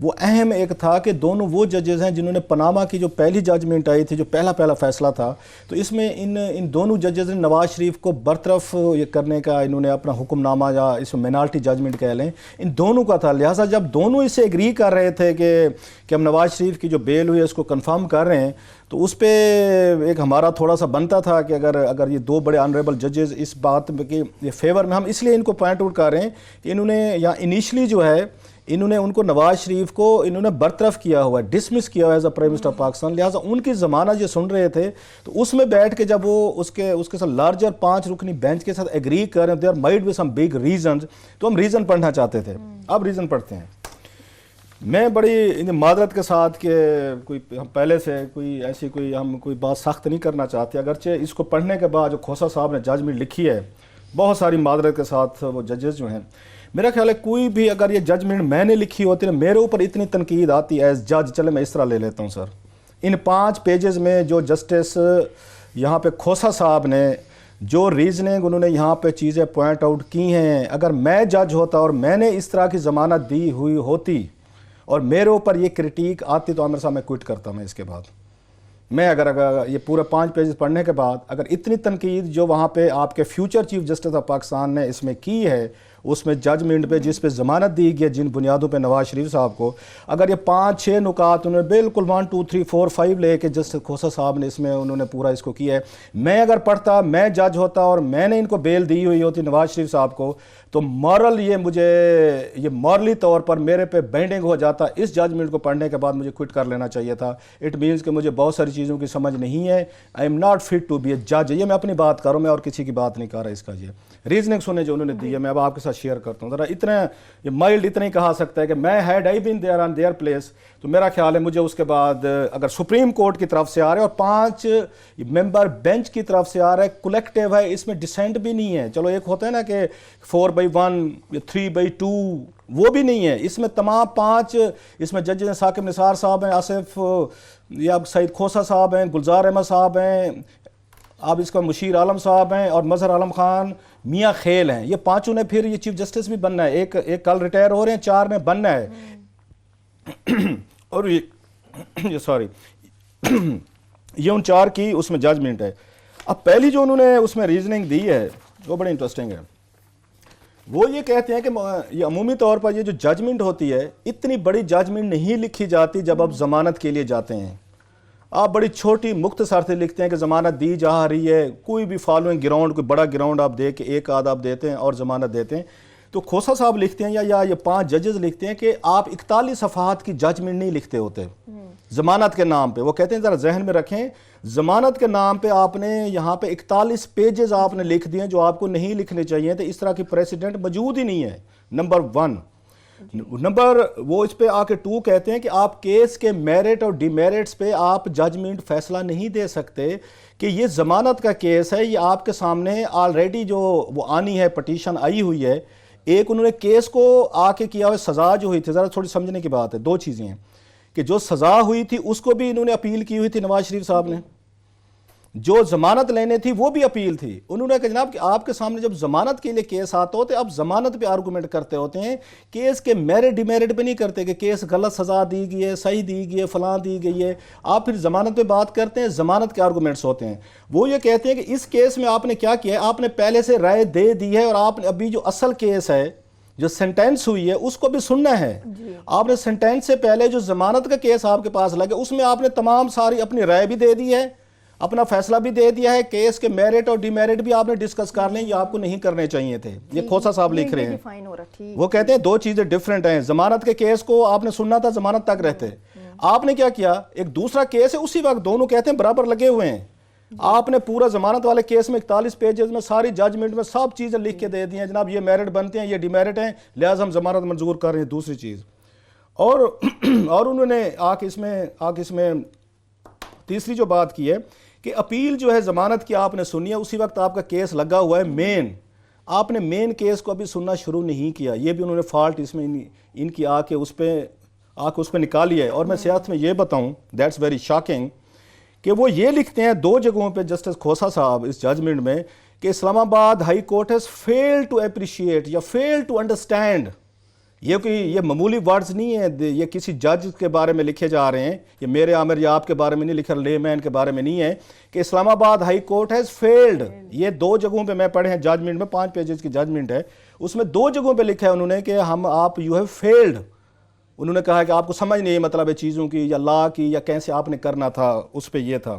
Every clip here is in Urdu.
وہ اہم ایک تھا کہ دونوں وہ ججز ہیں جنہوں نے پاناما کی جو پہلی ججمنٹ آئی تھی، جو پہلا فیصلہ تھا، تو اس میں ان دونوں ججز نے نواز شریف کو برطرف یہ کرنے کا انہوں نے اپنا حکم نامہ یا اس میں مینالٹی ججمنٹ کہہ لیں، ان دونوں کا تھا. لہٰذا جب دونوں اس سے ایگری کر رہے تھے کہ ہم نواز شریف کی جو بیل ہوئی ہے اس کو کنفرم کر رہے ہیں، تو اس پہ ایک ہمارا تھوڑا سا بنتا تھا کہ اگر یہ دو بڑے آنریبل ججز اس بات کے فیور میں، ہم اس لیے ان کو پوائنٹ آؤٹ کر رہے ہیں کہ انہوں نے یا انیشلی جو ہے انہوں نے ان کو نواز شریف کو انہوں نے برطرف کیا ہوا ہے، ڈسمس کیا ہوا ہے as a prime minister of Pakistan. لہٰذا ان کی ضمانت جو سن رہے تھے تو اس میں بیٹھ کے جب وہ اس کے ساتھ لارجر 5 رکنی بینچ کے ساتھ ایگری کر رہے ہیں، they might be some big reasons, تو ہم ریزن پڑھنا چاہتے تھے. اب ریزن پڑھتے ہیں. میں بڑی معذرت کے ساتھ کہ ہم پہلے سے ہم کوئی بات سخت نہیں کرنا چاہتے، اگرچہ اس کو پڑھنے کے بعد جو کھوسا صاحب نے ججمنٹ لکھی ہے، بہت ساری معذرت کے ساتھ وہ ججز جو ہیں، میرا خیال ہے کوئی بھی اگر یہ ججمنٹ میں نے لکھی ہوتی نا، میرے اوپر اتنی تنقید آتی ایز جج، چلے میں اس طرح لے لیتا ہوں سر، ان 5 پیجز میں جو جسٹس یہاں پہ کھوسا صاحب نے جو ریزننگ انہوں نے یہاں پہ چیزیں پوائنٹ آؤٹ کی ہیں، اگر میں جج ہوتا اور میں نے اس طرح کی ضمانت دی ہوئی ہوتی اور میرے اوپر یہ کرٹیک آتی تو عامر صاحب میں کوئٹ کرتا میں اس کے بعد. میں اگر یہ پورے 5 پیجز پڑھنے کے بعد اگر اتنی تنقید جو وہاں پہ آپ کے future chief justice of Pakistan نے اس میں کی ہے، اس میں ججمنٹ پہ جس پہ ضمانت دی گئی ہے جن بنیادوں پہ نواز شریف صاحب کو، اگر یہ 5-6 نکات انہوں نے بالکل 1 2 3 4 5 لے کے جسٹس کھوسا صاحب نے اس میں انہوں نے پورا اس کو کیا ہے، میں اگر پڑھتا، میں جج ہوتا اور میں نے ان کو بیل دی ہوئی ہوتی نواز شریف صاحب کو، تو یہ مورلی طور پر میرے پہ بینڈنگ ہو جاتا. اس ججمنٹ کو پڑھنے کے بعد مجھے کوئٹ کر لینا چاہیے تھا. اٹ مینس کہ مجھے بہت ساری چیزوں کی سمجھ نہیں ہے. I am not fit to be a جج. یہ میں اپنی بات کر رہا ہوں، میں اور کسی کی بات نہیں کر رہا. اس کا یہ ریزننگ سنے جو انہوں نے دی ہے میں اب آپ کے ساتھ شیئر کرتا ہوں. ذرا یہ مائلڈ اتنا ہی کہا سکتا ہے کہ میں had I been there on their place, تو میرا خیال ہے مجھے اس کے بعد اگر سپریم کورٹ کی طرف سے آ رہے اور 5 ممبر بینچ کی طرف سے آ رہا ہے، کولیکٹیو ہے، اس میں ڈسینٹ بھی نہیں ہے. چلو ایک ہوتا ہے نا کہ 4/1 یا 3/2، وہ بھی نہیں ہے. اس میں تمام 5 اس میں ججز ہیں، ثاقب نثار صاحب ہیں، آصف یا سعید کھوسا صاحب ہیں، گلزار احمد صاحب ہیں، اب اس کا مشیر عالم صاحب ہیں اور مظہر عالم خان میاں خیل ہیں. یہ 5 نے پھر یہ چیف جسٹس بھی بننا ہے. ایک کل ریٹائر ہو رہے ہیں، 4 نے بننا ہے. اور یہ سوری یہ ان 4 کی اس میں ججمنٹ ہے. اب پہلی جو انہوں نے اس میں ریزننگ دی ہے وہ بڑی انٹرسٹنگ ہے. وہ یہ کہتے ہیں کہ یہ عمومی طور پر یہ جو ججمنٹ ہوتی ہے، اتنی بڑی ججمنٹ نہیں لکھی جاتی جب آپ ضمانت کے لیے جاتے ہیں. آپ بڑی چھوٹی مختصر سے لکھتے ہیں کہ ضمانت دی جا رہی ہے، کوئی بھی فالوئنگ گراؤنڈ، کوئی بڑا گراؤنڈ آپ دے کے ایک آدھ آپ دیتے ہیں اور ضمانت دیتے ہیں. تو کھوسا صاحب لکھتے ہیں یا یہ 5 ججز لکھتے ہیں کہ آپ 41 صفحات کی ججمنٹ نہیں لکھتے ہوتے ضمانت کے نام پہ. وہ کہتے ہیں ذرا ذہن میں رکھیں، ضمانت کے نام پہ آپ نے یہاں پہ 41 پیجز آپ نے لکھ دیے جو آپ کو نہیں لکھنے چاہیے تھے. اس طرح کی پریسیڈنٹ موجود ہی نہیں ہے. نمبر 1. وہ اس پہ آ کے 2 کہتے ہیں کہ آپ کیس کے میرٹ اور ڈی میرٹس پہ آپ ججمنٹ فیصلہ نہیں دے سکتے کہ یہ ضمانت کا کیس ہے. یہ آپ کے سامنے آلریڈی جو وہ آنی ہے، پٹیشن آئی ہوئی ہے. ایک انہوں نے کیس کو آ کے کیا ہوئے سزا جو ہوئی تھی، ذرا تھوڑی سمجھنے کی بات ہے. 2 چیزیں ہیں کہ جو سزا ہوئی تھی اس کو بھی انہوں نے اپیل کی ہوئی تھی نواز شریف صاحب نے، جو ضمانت لینے تھی وہ بھی اپیل تھی. انہوں نے کہا جناب کہ آپ کے سامنے جب ضمانت کے لیے کیس آتا ہوتے اب ضمانت پہ آرگومنٹ کرتے ہوتے ہیں، کیس کے میرٹ ڈی میرٹ پہ نہیں کرتے کہ کیس غلط سزا دی گئی ہے، صحیح دی گئی ہے، فلاں دی گئی ہے. آپ پھر ضمانت پہ بات کرتے ہیں، ضمانت کے آرگومنٹس ہوتے ہیں. وہ یہ کہتے ہیں کہ اس کیس میں آپ نے کیا کیا ہے، آپ نے پہلے سے رائے دے دی ہے اور آپ نے ابھی جو اصل کیس ہے، جو سینٹینس ہوئی ہے، اس کو بھی سننا ہے. آپ نے سینٹینس سے پہلے جو ضمانت کا کیس آپ کے پاس لگے اس میں آپ نے تمام ساری اپنی رائے بھی دے دی ہے، اپنا فیصلہ بھی دے دیا ہے. کیس کے میرٹ اور ڈی میرٹ بھی آپ نے ڈسکس کر لیں، یہ آپ کو نہیں کرنے چاہیے تھے. یہ کھوسا صاحب لکھ رہے ہیں. وہ کہتے ہیں 2 چیزیں ڈیفرنٹ ہیں. ضمانت کے کیس کو آپ نے سننا تھا، ضمانت تک رہتے. آپ نے کیا کیا، ایک دوسرا کیس ہے اسی وقت، دونوں کہتے ہیں برابر لگے ہوئے ہیں. آپ نے پورا ضمانت والے کیس میں 41 پیجز میں ساری ججمنٹ میں سب چیزیں لکھ کے دے دی ہیں، جناب یہ میرٹ بنتے ہیں، یہ ڈی میرٹ ہیں، لہٰذا ہم ضمانت منظور کر رہے ہیں. دوسری چیز اور انہوں نے آ کے اس میں تیسری جو بات کی ہے کہ اپیل جو ہے ضمانت کی آپ نے سنی ہے، اسی وقت آپ کا کیس لگا ہوا ہے مین. آپ نے مین کیس کو ابھی سننا شروع نہیں کیا. یہ بھی انہوں نے فالٹ اس میں ان کی آ کے اس پہ نکالی ہے. اور میں سیاست میں یہ بتاؤں، دیٹس ویری شاکنگ، کہ وہ یہ لکھتے ہیں 2 جگہوں پہ جسٹس کھوسا صاحب اس ججمنٹ میں کہ Islamabad high court has fail to appreciate یا فیل ٹو انڈرسٹینڈ یہ معمولی ورڈز نہیں ہیں، یہ کسی جج کے بارے میں لکھے جا رہے ہیں، یہ میرے عامر یا آپ کے بارے میں نہیں لکھا، لے مین کے بارے میں نہیں ہے کہ Islamabad high court has failed. یہ 2 جگہوں پہ میں پڑھے ہیں ججمنٹ میں، 5 پیجز کی ججمنٹ ہے، اس میں 2 جگہوں پہ لکھا ہے انہوں نے کہ آپ یو ہیو فیلڈ. انہوں نے کہا کہ آپ کو سمجھ نہیں مطلب ہے چیزوں کی یا لا کی یا کیسے آپ نے کرنا تھا، اس پہ یہ تھا.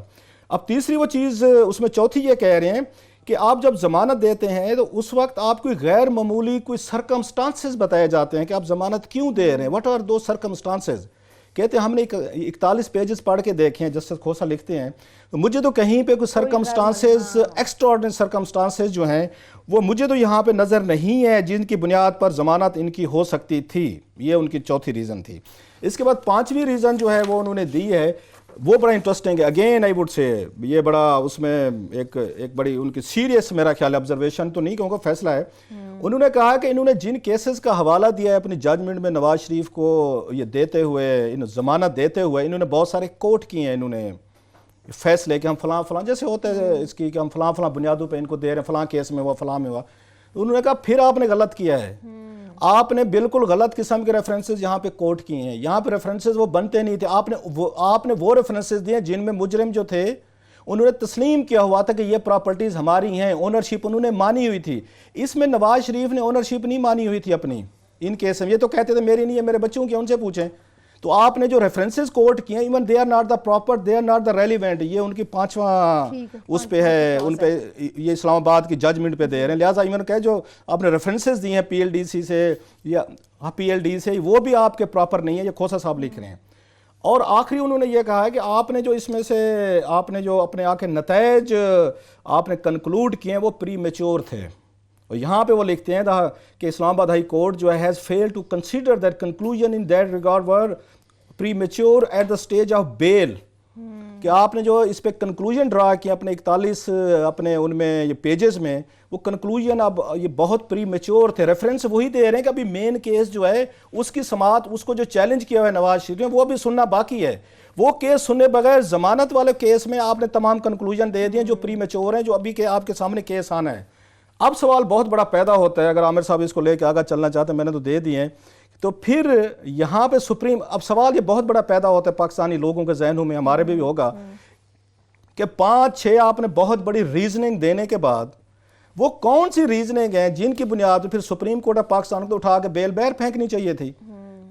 اب تیسری وہ چیز اس میں چوتھی یہ کہہ رہے ہیں کہ آپ جب ضمانت دیتے ہیں تو اس وقت آپ کوئی غیر معمولی کوئی سرکمسٹانسز بتائے جاتے ہیں کہ آپ ضمانت کیوں دے رہے ہیں، واٹ آر دوز سرکمسٹانسز. کہتے ہیں ہم نے 41 پیجز پڑھ کے دیکھے ہیں، جسٹس کھوسا لکھتے ہیں، مجھے تو کہیں پہ کوئی سرکمسٹانسز ایکسٹراڈنری سرکمسٹانسز جو ہیں وہ مجھے تو یہاں پہ نظر نہیں ہے جن کی بنیاد پر ضمانت ان کی ہو سکتی تھی. یہ ان کی چوتھی ریزن تھی. اس کے بعد 5ویں ریزن جو ہے وہ انہوں نے دی ہے، وہ بڑا انٹرسٹنگ ہے. اگین آئی وڈ سے یہ بڑا اس میں ایک بڑی ان کی سیریس میرا خیال آبزرویشن تو نہیں کہوں گا، فیصلہ ہے. انہوں نے کہا کہ انہوں نے جن کیسز کا حوالہ دیا ہے اپنی ججمنٹ میں نواز شریف کو یہ دیتے ہوئے، ضمانت دیتے ہوئے، انہوں نے بہت سارے کوٹ کیے ہیں انہوں نے فیصلے کہ ہم فلاں فلاں جیسے ہوتا ہے اس کی کہ ہم فلاں فلاں بنیادوں پہ ان کو دے رہے ہیں، فلاں کیس میں ہوا، فلاں میں ہوا. انہوں نے کہا پھر آپ نے غلط کیا ہے، آپ نے بالکل غلط قسم کے ریفرنسز یہاں پہ کوٹ کیے ہیں. یہاں پہ ریفرنسز وہ بنتے نہیں تھے. آپ نے وہ ریفرنسز دیے جن میں مجرم جو تھے انہوں نے تسلیم کیا ہوا تھا کہ یہ پراپرٹیز ہماری ہیں، اونرشپ انہوں نے مانی ہوئی تھی. اس میں نواز شریف نے اونرشپ نہیں مانی ہوئی تھی اپنی ان کیس میں. یہ تو کہتے تھے میری نہیں ہے، میرے بچوں کی، ان سے پوچھیں. تو آپ نے جو ریفرنسز کوٹ کیے ہیں even they are not the proper, they are not the relevant. یہ ان کی 5واں اس پہ ہے، ان پہ یہ اسلام آباد کی ججمنٹ پہ دے رہے ہیں. لہٰذا ایون کہ جو آپ نے ریفرنسز دیے ہیں PLDC سے یا PLD سے، وہ بھی آپ کے پراپر نہیں ہے. یہ کھوسا صاحب لکھ رہے ہیں. اور آخری انہوں نے یہ کہا ہے کہ آپ نے جو اس میں سے آپ نے جو اپنے آ کے نتائج آپ نے کنکلوڈ کیے ہیں وہ پری میچور تھے. اور یہاں پہ وہ لکھتے ہیں کہ اسلام آباد ہائی کورٹ جو ہے has fail to consider that conclusion in that regard were premature at the stage of bail. کہ آپ نے جو اس پہ کنکلوژن ڈرا کیا اپنے 41 اپنے ان میں یہ پیجز میں، وہ کنکلوژن اب یہ بہت پری میچور تھے. ریفرنس وہی دے رہے ہیں کہ ابھی مین کیس جو ہے اس کی سماعت، اس کو جو چیلنج کیا ہوا ہے نواز شریف نے، وہ ابھی سننا باقی ہے. وہ کیس سننے بغیر ضمانت والے کیس میں آپ نے تمام کنکلوژن دے دیے جو پری میچور ہیں، جو ابھی کے آپ کے سامنے کیس آنا ہے. اب سوال بہت بڑا پیدا ہوتا ہے، اگر عامر صاحب اس کو لے کے آگے چلنا چاہتے ہیں، میں نے تو دے دیے ہیں، تو پھر یہاں پہ سپریم، اب سوال یہ بہت بڑا پیدا ہوتا ہے پاکستانی لوگوں کے ذہنوں میں، ہمارے بھی ہوگا، کہ 5-6 آپ نے بہت بڑی ریزننگ دینے کے بعد وہ کون سی ریزننگ ہیں جن کی بنیاد پہ پھر سپریم کورٹ آف پاکستان کو اٹھا کے بیل بیر پھینکنی چاہیے تھی.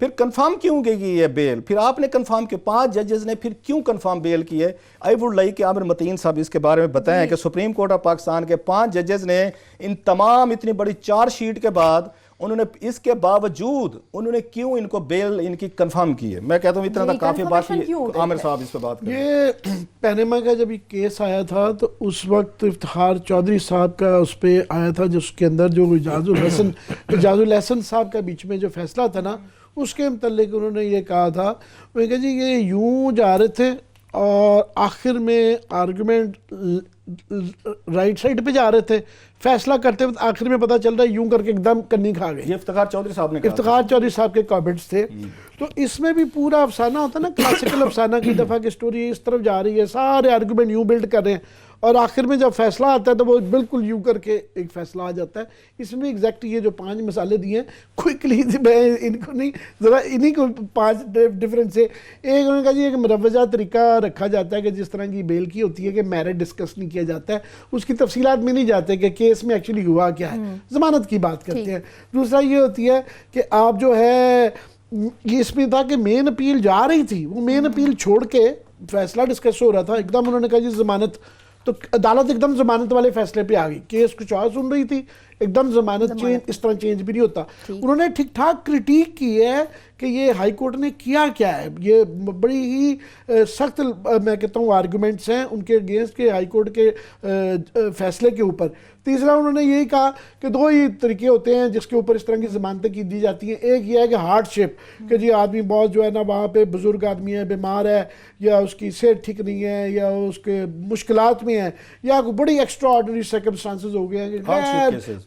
پھر کنفرم کیوں کی یہ بیل؟ پھر آپ نے کنفرم کیا، 5 ججز نے پھر کیوں کنفرم بیل کی ہے؟ آئی ووڈ لائک کہ عامر متین صاحب اس کے بارے میں بتائیں کہ سپریم کورٹ آف پاکستان کے 5 ججز نے ان تمام اتنی بڑی چارج شیٹ کے بعد انہوں نے اس کے باوجود انہوں نے کیوں ان کو بیل ان کی کنفرم کی ہے؟ میں کہتا ہوں اتنا تھا کافی، باقی عامر صاحب اس پہ بات کریں. یہ پینما کا جب یہ کیس آیا تھا تو اس وقت افتخار چودھری صاحب کا اس پہ آیا تھا، جس کے اندر جو اعجاز الحسن صاحب کا بیچ میں جو فیصلہ تھا نا، اس کے متعلق انہوں نے یہ کہا تھا کہ جی یہ یوں جا رہے تھے اور آخر میں آرگومنٹ رائٹ سائڈ پہ جا رہے تھے، فیصلہ کرتے وقت آخر میں پتہ چل رہا ہے یوں کر کے ایک دم کنی کھا گئے. یہ افتخار چودھری صاحب نے کہا، افتخار چودھری صاحب کے کامنٹس تھے. تو اس میں بھی پورا افسانہ ہوتا ہے نا، کلاسیکل افسانہ کی دفعہ کی سٹوری اس طرف جا رہی ہے، سارے آرگومنٹ یوں بلڈ کر رہے ہیں اور آخر میں جب فیصلہ آتا ہے تو وہ بالکل یوں کر کے ایک فیصلہ آ جاتا ہے. اس میں ایگزیکٹ یہ جو 5 مسالے دیے ہیں کوئکلی، میں ان کو نہیں، ذرا انہی کو 5 ڈفرینس سے. ایک انہوں نے کہا جی ایک مروجہ طریقہ رکھا جاتا ہے کہ جس طرح کی بیل کی ہوتی ہے کہ میرٹ ڈسکس نہیں کیا جاتا ہے، اس کی تفصیلات میں نہیں جاتے کہ کیس میں ایکچولی ہوا کیا ہے، ضمانت کی بات کرتے ہیں. دوسرا یہ ہوتی ہے کہ آپ جو ہے یہ اس میں تھا کہ مین اپیل جا رہی تھی، وہ مین اپیل چھوڑ کے فیصلہ ڈسکس ہو رہا تھا، ایک دم انہوں نے کہا جی ضمانت، تو عدالت ایک دم ضمانت والے فیصلے پہ آ گئی. کیس کچھ اور سن رہی تھی، ایک دم ضمانت چینج، اس طرح چینج بھی نہیں ہوتا. انہوں نے ٹھیک ٹھاک کرٹیک کی ہے کہ یہ ہائی کورٹ نے کیا کیا ہے. یہ بڑی ہی سخت میں کہتا ہوں آرگومنٹس ہیں ان کے اگینسٹ کے ہائی کورٹ کے فیصلے کے اوپر. تیسرا انہوں نے یہی کہا کہ 2 ہی طریقے ہوتے ہیں جس کے اوپر اس طرح کی ضمانتیں کی دی جاتی ہیں. ایک یہ ہے کہ ہارڈ شپ، کہ جی آدمی بہت جو ہے نا وہاں پہ بزرگ آدمی ہے، بیمار ہے، یا اس کی صحت ٹھیک نہیں ہے، یا اس کے مشکلات میں ہے، یا کوئی بڑی ایکسٹرا آرڈنری سرکمسٹانسز ہو گئے ہیں،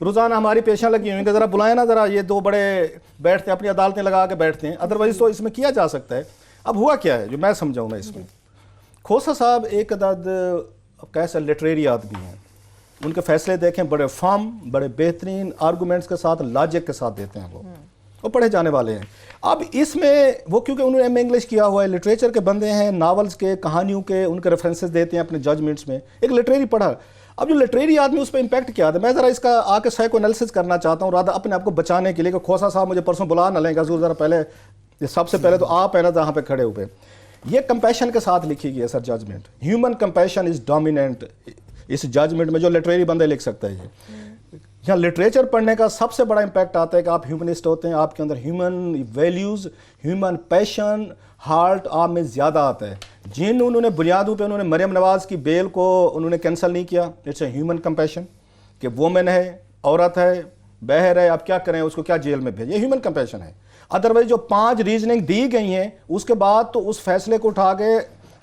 روزانہ ہماری پیشیاں لگی ہوئی ہیں کہ ذرا بلائیں نا ذرا, یہ دو بڑے بیٹھتے ہیں اپنی عدالتیں لگا کے بیٹھتے ہیں, ادروائز تو اس میں کیا جا سکتا ہے. اب ہوا کیا ہے جو میں سمجھاؤں میں اس میں, کھوسا صاحب ایک عدد کیسے لٹریری آدمی ہیں, ان کے فیصلے دیکھیں بڑے فارم, بڑے بہترین آرگومنٹس کے ساتھ, لاجک کے ساتھ دیتے ہیں, وہ پڑھے جانے والے ہیں. اب اس میں وہ کیونکہ انہوں نے ایم انگلش کیا ہوا ہے, لٹریچر کے بندے ہیں, ناولز کے, کہانیوں کے, ان کے ریفرنسز دیتے ہیں اپنے ججمنٹس میں, ایک لٹریری پڑھا. اب جو لٹریری آدمی اس پہ امپیکٹ کیا تھا, میں ذرا اس کا آ کے سائیکو انالیسس کرنا چاہتا ہوں, رادہ اپنے آپ کو بچانے کے لیے کہ کھوسا صاحب مجھے پرسوں بلا نہ لیں گے, حضور ذرا پہلے سب سے پہلے تو آپ ہیں نا جہاں پہ کھڑے ہوئے. یہ کمپیشن کے ساتھ لکھی گئی ہے sir judgment, human compassion is dominant اس ججمنٹ میں, جو لٹریری بندے لکھ سکتا ہے. یہاں لٹریچر پڑھنے کا سب سے بڑا امپیکٹ آتا ہے کہ آپ ہیومنسٹ ہوتے ہیں, آپ کے اندر ہیومن ویلیوز, ہیومن پیشن, ہارٹ آپ میں زیادہ آتا ہے. جن انہوں نے بنیادوں پہ انہوں نے مریم نواز کی بیل کو انہوں نے کینسل نہیں کیا, اٹس اے ہیومن کمپیشن کہ وومن ہے, عورت ہے, بہر ہے, آپ کیا کریں اس کو کیا جیل میں بھیجیں, یہ ہیومن کمپیشن ہے. ادروائز جو 5 ریزننگ دی گئی ہیں اس کے بعد تو اس فیصلے کو اٹھا کے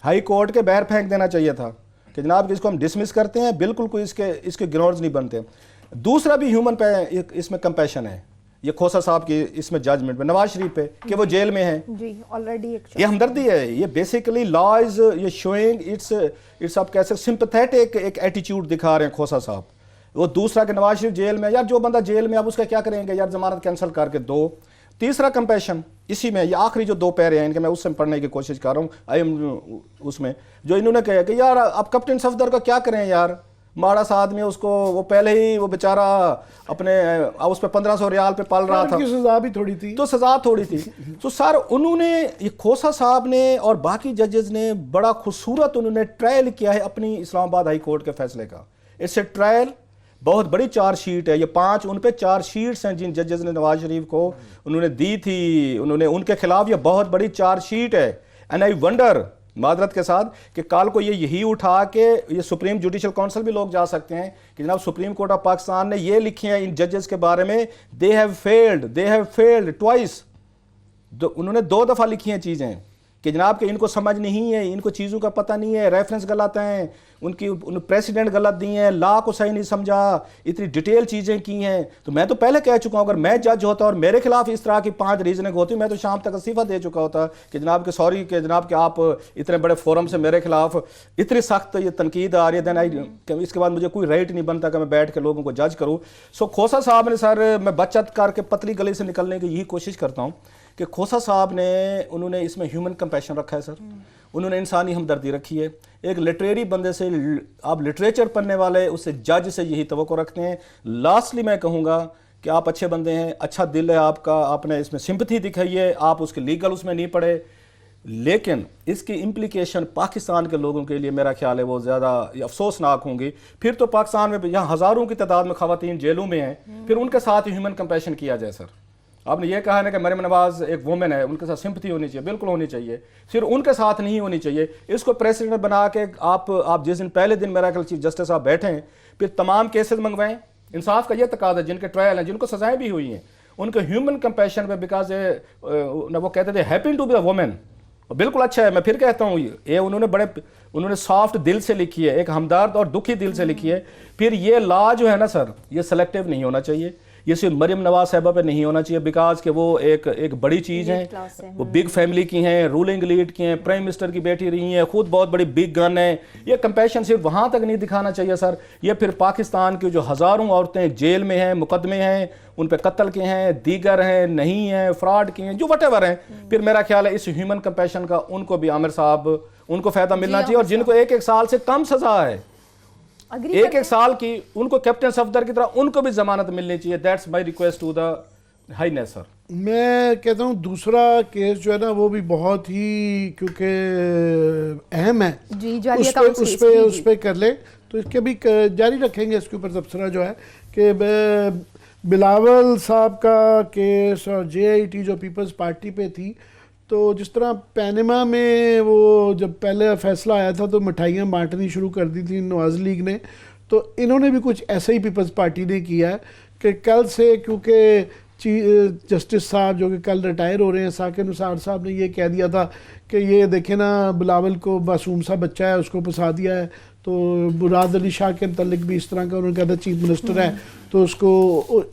ہائی کورٹ کے باہر پھینک دینا چاہیے تھا کہ جناب اس کو ہم ڈسمس کرتے ہیں, بالکل کوئی اس کے گراؤنڈز نہیں بنتے. دوسرا بھی ہیومن پہ اس میں کمپیشن ہے, یہ کھوسا صاحب کی اس میں ججمنٹ میں نواز شریف پہ کہ وہ جیل میں ہیں, جی آلریڈی یہ ہمدردی ہے. یہ بیسیکلی لا از یہ شوئنگ اٹس آپ کیسے سمپتھیٹک ایک ایٹیچیوڈ دکھا رہے ہیں کھوسا صاحب. وہ دوسرا کہ نواز شریف جیل میں, یار جو بندہ جیل میں اب اس کا کیا کریں گے یار, ضمانت کینسل کر کے دو. تیسرا کمپیشن اسی میں, یہ آخری جو 2 پیرے ہیں ان کے میں اس سے پڑھنے کی کوشش کر رہا ہوں, آئی ایم اس میں جو انہوں نے کہا کہ یار اب کیپٹن صفدر کا کیا کریں یار, ماڑا سا آدمی اس کو, وہ پہلے ہی وہ بیچارہ اپنے اس پہ 1500 ریال پہ پال رہا تھا, سزا بھی تھوڑی تھی, تو سزا تھوڑی تھی. تو سر انہوں نے یہ کھوسا صاحب نے اور باقی ججز نے بڑا خوبصورت انہوں نے ٹرائل کیا ہے اپنی اسلام آباد ہائی کورٹ کے فیصلے کا. اٹس اے ٹرائل, بہت بڑی چارج شیٹ ہے, یہ 5 ان پہ چارج شیٹس ہیں جن ججز نے نواز شریف کو انہوں نے دی تھی, انہوں نے ان کے خلاف یہ بہت بڑی چارج شیٹ ہے. اینڈ آئی ونڈر معذرت کے ساتھ کہ کال کو یہی اٹھا کے یہ سپریم جوڈیشل کونسل بھی لوگ جا سکتے ہیں کہ جناب سپریم کورٹ آف پاکستان نے یہ لکھے ہیں ان ججز کے بارے میں, دے ہیو فیلڈ ٹوائس. انہوں نے 2 دفعہ لکھی ہیں چیزیں کہ جناب کہ ان کو سمجھ نہیں ہے, ان کو چیزوں کا پتہ نہیں ہے, ریفرنس غلط ہیں, ان پریسیڈنٹ غلط دی ہیں, لا کو صحیح نہیں سمجھا, اتنی ڈیٹیل چیزیں کی ہیں. تو میں تو پہلے کہہ چکا ہوں اگر میں جج ہوتا اور میرے خلاف اس طرح کی 5 ریزننگ ہوتی, میں تو شام تک استعفیٰ دے چکا ہوتا کہ جناب کہ سوری کہ جناب کہ آپ اتنے بڑے فورم سے میرے خلاف اتنی سخت یہ تنقید آ رہی ہے, دین اس کے بعد مجھے کوئی رائٹ نہیں بنتا کہ میں بیٹھ کے لوگوں کو جج کروں. سو کھوسا صاحب نے سر, میں بچت کر کے پتلی گلی سے نکلنے کی یہی کوشش کرتا ہوں کہ کھوسا صاحب نے انہوں نے اس میں ہیومن کمپیشن رکھا ہے سر, انہوں نے انسانی ہمدردی رکھی ہے. ایک لٹریری بندے سے, آپ لٹریچر پڑھنے والے اس سے جج سے یہی توقع رکھتے ہیں. لاسٹلی میں کہوں گا کہ آپ اچھے بندے ہیں, اچھا دل ہے آپ کا, آپ نے اس میں سمپتھی دکھائی ہے, آپ اس کے لیگل اس میں نہیں پڑے, لیکن اس کی امپلیکیشن پاکستان کے لوگوں کے لیے میرا خیال ہے وہ زیادہ افسوسناک ہوں گی. پھر تو پاکستان میں یہاں ہزاروں کی تعداد میں خواتین جیلوں میں ہیں, پھر ان کے ساتھ ہیومن کمپیشن کیا جائے. سر آپ نے یہ کہا ہے کہ مریم نواز ایک وومن ہے, ان کے ساتھ سمپتھی ہونی چاہیے, بالکل ہونی چاہیے, صرف ان کے ساتھ نہیں ہونی چاہیے. اس کو پریسیڈنٹ بنا کے آپ جس دن پہلے دن میرا چیف جسٹس صاحب بیٹھے ہیں, پھر تمام کیسز منگوائیں. انصاف کا یہ تقاضا ہے, جن کے ٹرائل ہیں, جن کو سزائیں بھی ہوئی ہیں, ان کے ہیومن کمپیشن پہ, بیکاز وہ کہتے تھے happen to be a woman, بالکل اچھا ہے. میں پھر کہتا ہوں یہ انہوں نے سافٹ دل سے لکھی ہے, ایک ہمدرد اور دکھی دل سے لکھی ہے. پھر یہ لا جو ہے نا سر, یہ سلیکٹیو نہیں ہونا چاہیے, یہ صرف مریم نواز صاحبہ پہ نہیں ہونا چاہیے, بیکاز کہ وہ ایک بڑی چیز ہیں, وہ بگ فیملی کی ہیں, رولنگ لیڈ کی ہیں, پرائم منسٹر کی بیٹی رہی ہیں, خود بہت بڑی بگ گن ہے. یہ کمپیشن صرف وہاں تک نہیں دکھانا چاہیے سر, یہ پھر پاکستان کی جو ہزاروں عورتیں جیل میں ہیں, مقدمے ہیں, ان پہ قتل کے ہیں, دیگر ہیں, نہیں ہیں, فراڈ کے ہیں, جو وٹ ایور ہیں, پھر میرا خیال ہے اس ہیومن کمپیشن کا ان کو بھی عامر صاحب ان کو فائدہ ملنا چاہیے. اور جن کو 1 سال سے کم سزا ہے, 1 سال کی, ان کو کیپٹن صفدر کی طرح ان کو بھی ضمانت ملنی چاہیے. That's my request to the highness sir. میں کہتا ہوں دوسرا کیس جو ہے نا وہ بھی بہت ہی کیونکہ اہم ہے, اس پہ کر لیں تو اس کے بھی جاری رکھیں گے اس کے اوپر تبصرہ جو ہے کہ بلاول صاحب کا کیس اور JIT جو پیپلز پارٹی پہ تھی, تو جس طرح پینما میں وہ جب پہلے فیصلہ آیا تھا تو مٹھائیاں بانٹنی شروع کر دی تھی نواز لیگ نے, تو انہوں نے بھی کچھ ایسا ہی پیپلز پارٹی نے کیا ہے کہ کل سے, کیونکہ جسٹس صاحب جو کہ کل ریٹائر ہو رہے ہیں ثاقب نثار صاحب نے یہ کہہ دیا تھا کہ یہ دیکھیں نا بلاول کو معصوم سا بچہ ہے اس کو پھنسا دیا ہے، تو مراد علی شاہ کے متعلق بھی اس طرح کا انہوں نے کہا تھا چیف منسٹر ہے تو اس کو